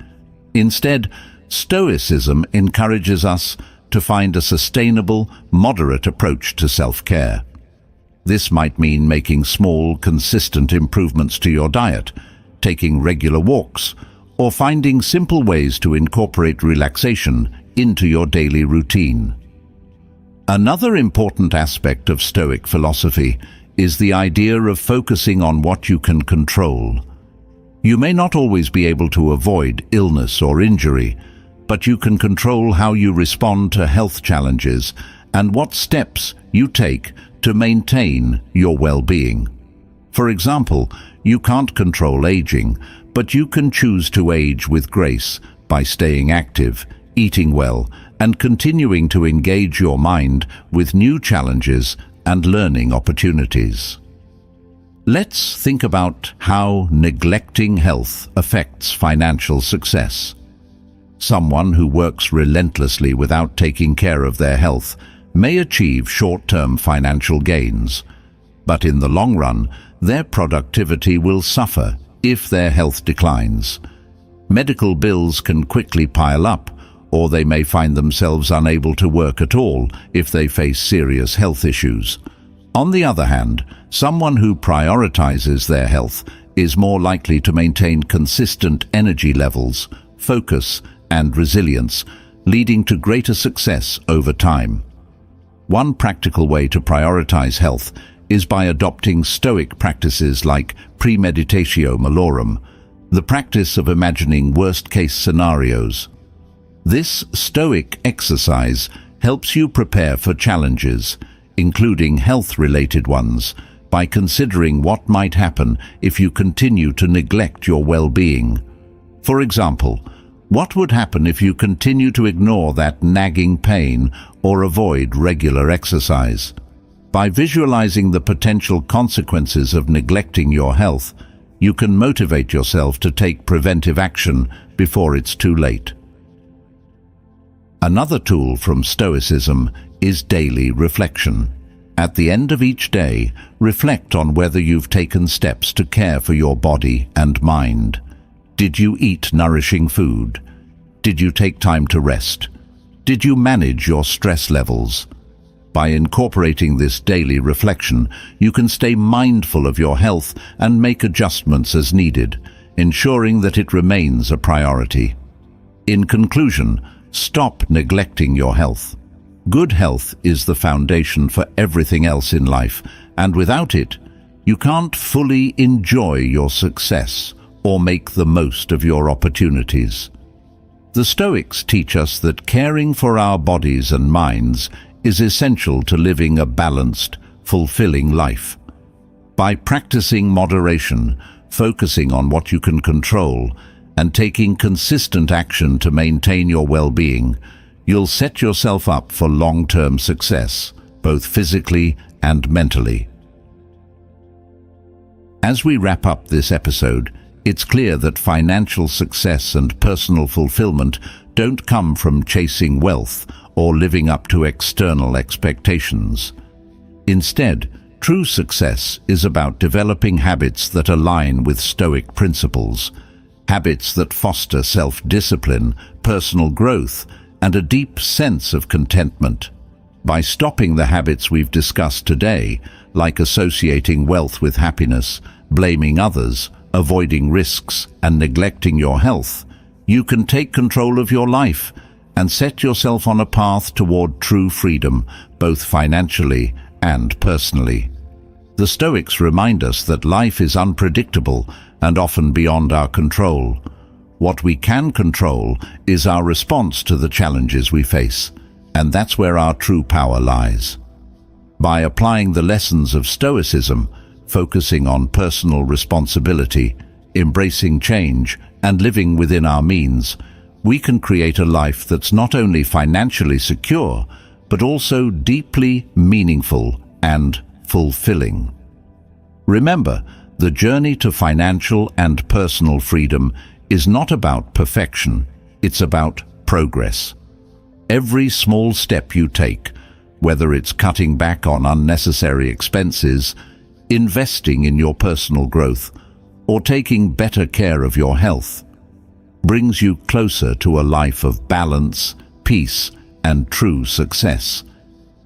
Instead, Stoicism encourages us to find a sustainable, moderate approach to self-care. This might mean making small, consistent improvements to your diet, taking regular walks, or finding simple ways to incorporate relaxation into your daily routine. Another important aspect of Stoic philosophy is the idea of focusing on what you can control. You may not always be able to avoid illness or injury, but you can control how you respond to health challenges and what steps you take to maintain your well-being. For example, you can't control aging, but you can choose to age with grace by staying active, eating well, and continuing to engage your mind with new challenges and learning opportunities. Let's think about how neglecting health affects financial success. Someone who works relentlessly without taking care of their health may achieve short-term financial gains, but in the long run, their productivity will suffer if their health declines. Medical bills can quickly pile up, or they may find themselves unable to work at all if they face serious health issues. On the other hand, someone who prioritizes their health is more likely to maintain consistent energy levels, focus, and resilience, leading to greater success over time. One practical way to prioritize health is by adopting Stoic practices like premeditatio malorum, the practice of imagining worst-case scenarios. This Stoic exercise helps you prepare for challenges, including health-related ones, by considering what might happen if you continue to neglect your well-being. For example, what would happen if you continue to ignore that nagging pain or avoid regular exercise? By visualizing the potential consequences of neglecting your health, you can motivate yourself to take preventive action before it's too late. Another tool from Stoicism is daily reflection. At the end of each day, reflect on whether you've taken steps to care for your body and mind. Did you eat nourishing food? Did you take time to rest? Did you manage your stress levels? By incorporating this daily reflection, you can stay mindful of your health and make adjustments as needed, ensuring that it remains a priority. In conclusion, stop neglecting your health. Good health is the foundation for everything else in life, and without it, you can't fully enjoy your success or make the most of your opportunities. The Stoics teach us that caring for our bodies and minds is essential to living a balanced, fulfilling life. By practicing moderation, focusing on what you can control, and taking consistent action to maintain your well-being, you'll set yourself up for long-term success, both physically and mentally. As we wrap up this episode, it's clear that financial success and personal fulfillment don't come from chasing wealth or living up to external expectations. Instead, true success is about developing habits that align with Stoic principles, habits that foster self-discipline, personal growth, and a deep sense of contentment. By stopping the habits we've discussed today, like associating wealth with happiness, blaming others, avoiding risks, and neglecting your health, you can take control of your life and set yourself on a path toward true freedom, both financially and personally. The Stoics remind us that life is unpredictable and often beyond our control. What we can control is our response to the challenges we face, and that's where our true power lies. By applying the lessons of Stoicism, focusing on personal responsibility, embracing change, and living within our means, we can create a life that's not only financially secure, but also deeply meaningful and fulfilling. Remember, the journey to financial and personal freedom is not about perfection, it's about progress. Every small step you take, whether it's cutting back on unnecessary expenses, investing in your personal growth, or taking better care of your health, brings you closer to a life of balance, peace, and true success.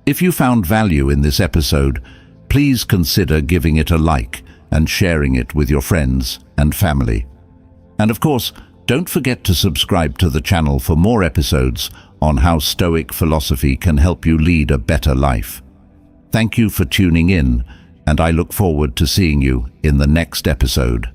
If you found value in this episode, please consider giving it a like and sharing it with your friends and family. And of course, Don't forget to subscribe to the channel for more episodes on how Stoic philosophy can help you lead a better life. Thank you for tuning in, and I look forward to seeing you in the next episode.